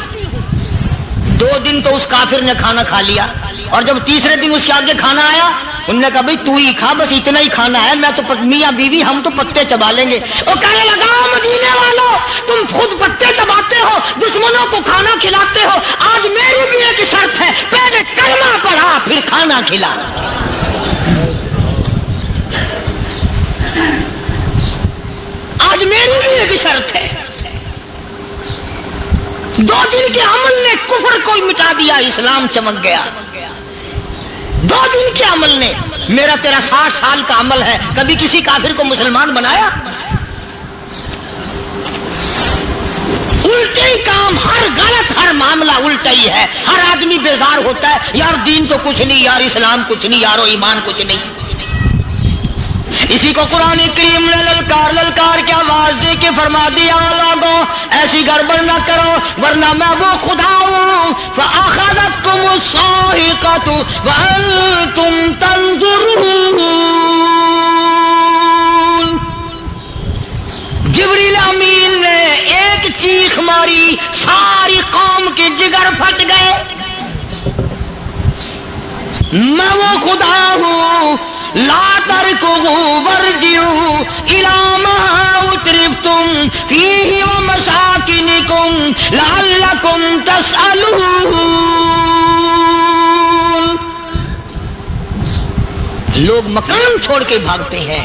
2 دن تو اس کافر نے کھانا کھا لیا، اور جب تیسرے دن اس کے آگے کھانا آیا، انہوں نے کہا بھائی تو ہی کھا، بس اتنا ہی کھانا ہے، میں تو میاں بیوی ہم تو پتے چبا لیں گے۔ اور کہنے لگا مدینے والوں، تم خود پتے چباتے ہو، دشمنوں کو کھانا کھلاتے ہو، آج میری بھی ایک شرط ہے، پہلے کلمہ پڑھا پھر کھانا کھلا۔ آج میری بھی ایک شرط ہے۔ 2 دن کے عمل نے کفر کو مٹا دیا، اسلام چمک گیا۔ 2 دن کے عمل نے، میرا تیرا 60 سال کا عمل ہے، کبھی کسی کافر کو مسلمان بنایا؟ الٹے ہی کام، ہر غلط، ہر معاملہ الٹا ہی ہے۔ ہر آدمی بیزار ہوتا ہے، یار دین تو کچھ نہیں، یار اسلام کچھ نہیں، یارو ایمان کچھ نہیں۔ اسی کو قرآن کریم نے للکار کے آواز دے کے فرما دیا لوگوں ایسی گڑبڑ نہ کرو ورنہ میں وہ خدا ہوں فأخذتكم الصاعقة وأنتم تنظرون۔ جبریل امین نے ایک چیخ ماری، ساری قوم کے جگر پھٹ گئے۔ میں وہ خدا ہوں، لا تركضوا وارجعوا إلى ما أترفتم فيه ومساكنكم لعلكم تسألون۔ لوگ مکان چھوڑ کے بھاگتے ہیں،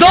2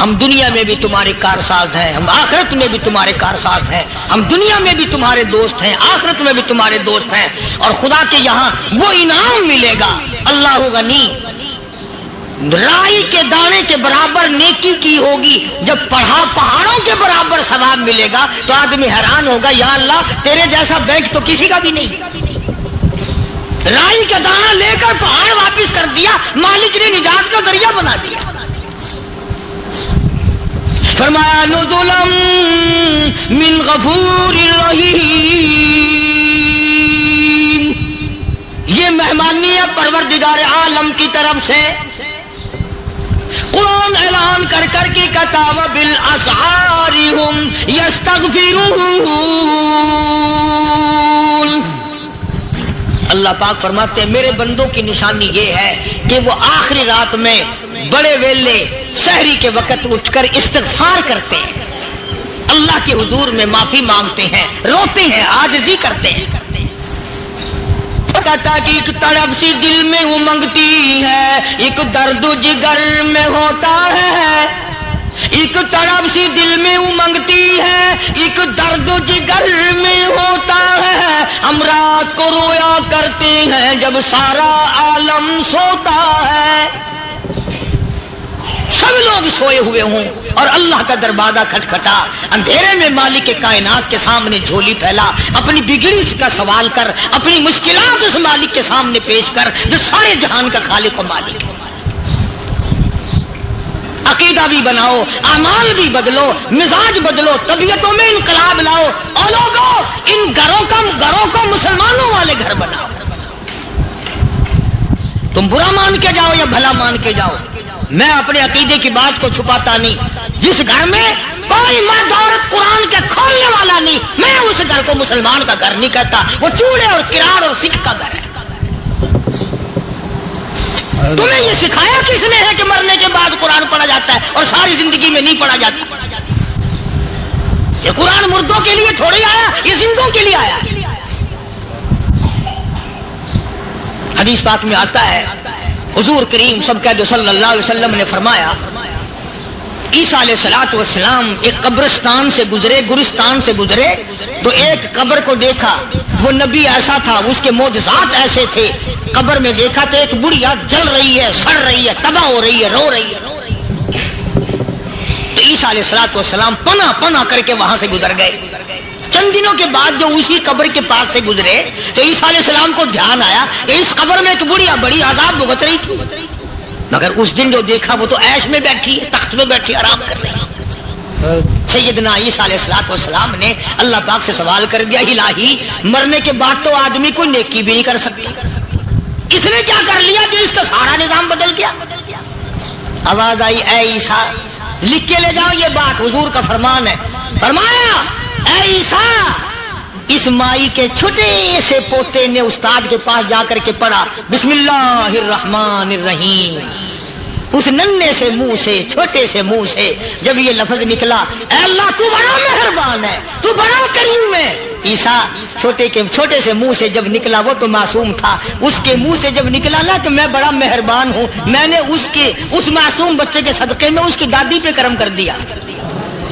ہم دنیا میں بھی تمہارے کارساز ہیں، ہم آخرت میں بھی تمہارے کارساز ہیں، ہم دنیا میں بھی تمہارے دوست ہیں، آخرت میں بھی تمہارے دوست ہیں، اور خدا کے یہاں وہ انعام ملے گا۔ اللہ غنی، رائی کے دانے کے برابر نیکی کی ہوگی، جب پہاڑوں کے برابر ثواب ملے گا تو آدمی حیران ہوگا، یا اللہ تیرے جیسا بینک تو کسی کا بھی نہیں۔ رائی کا دانہ لے کر پہاڑ واپس کر دیا، مالک نے نجات کا ذریعہ بنا دیا۔ فرمایا نزلا من غفور رحیم، یہ مہمانی ہے پروردگار عالم کی طرف سے۔ قرآن اعلان کر کر کے کتاب بالاسحار ہم یستغفرون، اللہ پاک فرماتے ہیں میرے بندوں کی نشانی یہ ہے کہ وہ آخری رات میں بڑے ویلے سحری کے وقت اٹھ کر استغفار کرتے ہیں، اللہ کے حضور میں معافی مانگتے ہیں، روتے ہیں، عاجزی کرتے ہیں۔ کہتا کہ ایک تڑپ سی دل میں امنگتی ہے، ایک درد جگر میں ہوتا ہے، ایک تڑپ سی دل میں امنگتی ہے، ایک درد جگر میں ہوتا ہے، ہم رات کو رویا کرتے ہیں جب سارا عالم سوتا ہے۔ سب لوگ سوئے ہوئے ہوں اور اللہ کا دروازہ کھٹکھٹا، اندھیرے میں مالک کائنات کے سامنے جھولی پھیلا، اپنی بگڑی کا سوال کر، اپنی مشکلات اس مالک کے سامنے پیش کر جو سارے جہان کا خالق و مالک ہے۔ عقیدہ بھی بناؤ، اعمال بھی بدلو، مزاج بدلو، طبیعتوں میں انقلاب لاؤ، اور لوگوں ان گھروں کو مسلمانوں والے گھر بناؤ۔ تم برا مان کے جاؤ یا بھلا مان کے جاؤ، میں اپنے عقیدے کی بات کو چھپاتا نہیں۔ جس گھر میں کوئی مرد عورت قرآن کے کھولنے والا نہیں، میں اس گھر کو مسلمان کا گھر نہیں کہتا، وہ چوڑے اور کرار اور سکھ کا گھر ہے۔ تمہیں یہ سکھایا کس نے ہے کہ مرنے کے بعد قرآن پڑھا جاتا ہے اور ساری زندگی میں نہیں پڑھا جاتا؟ یہ قرآن مردوں کے لیے تھوڑی آیا، یہ زندوں کے لیے آیا۔ حدیث پاک میں آتا ہے حضور کریم سب کہہ دو صلی اللہ علیہ وسلم نے فرمایا، عیسیٰ علیہ الصلوۃ والسلام ایک قبرستان سے گزرے، گورستان سے گزرے تو ایک قبر کو دیکھا، وہ نبی ایسا تھا، اس کے معجزات ایسے تھے۔ قبر میں دیکھا تو ایک بڑھیا جل رہی ہے، سڑ رہی ہے، تباہ ہو رہی ہے، رو رہی ہے۔ تو عیسیٰ علیہ الصلوۃ والسلام پناہ کر کے وہاں سے گزر گئے۔ چند دنوں کے بعد جو اسی قبر کے پاس سے گزرے تو عیسیٰ علیہ السلام کو دھیان آیا کہ اس قبر میں ایک بڑھیا بڑی عذاب بھگت رہی تھی، مگر اس دن جو دیکھا وہ تو عیش میں بیٹھی ہے، تخت میں بیٹھی آرام کر رہی ہے۔ سیدنا عیسیٰ علیہ السلام نے اللہ پاک سے سوال کر دیا، الہی مرنے کے بعد تو آدمی کوئی نیکی بھی نہیں کر سکتا، اس نے کیا کر لیا کہ اس کا سارا نظام بدل گیا؟ آواز آئی، اے عیسیٰ لکھ کے لے جاؤ یہ بات، حضور کا فرمان ہے۔ فرمایا، اے عیسیٰ، اس مائی کے چھوٹے سے پوتے نے استاد کے پاس جا کر کے پڑھا بسم اللہ الرحمن الرحیم، اس ننھے سے منہ سے، چھوٹے سے منہ سے جب یہ لفظ نکلا، اے اللہ تو بڑا مہربان ہے، تو بڑا کریم ہے۔ عیسیٰ چھوٹے سے منہ سے جب نکلا، وہ تو معصوم تھا، اس کے منہ سے جب نکلا نا کہ میں بڑا مہربان ہوں، میں نے اس معصوم بچے کے صدقے میں اس کی دادی پہ کرم کر دیا۔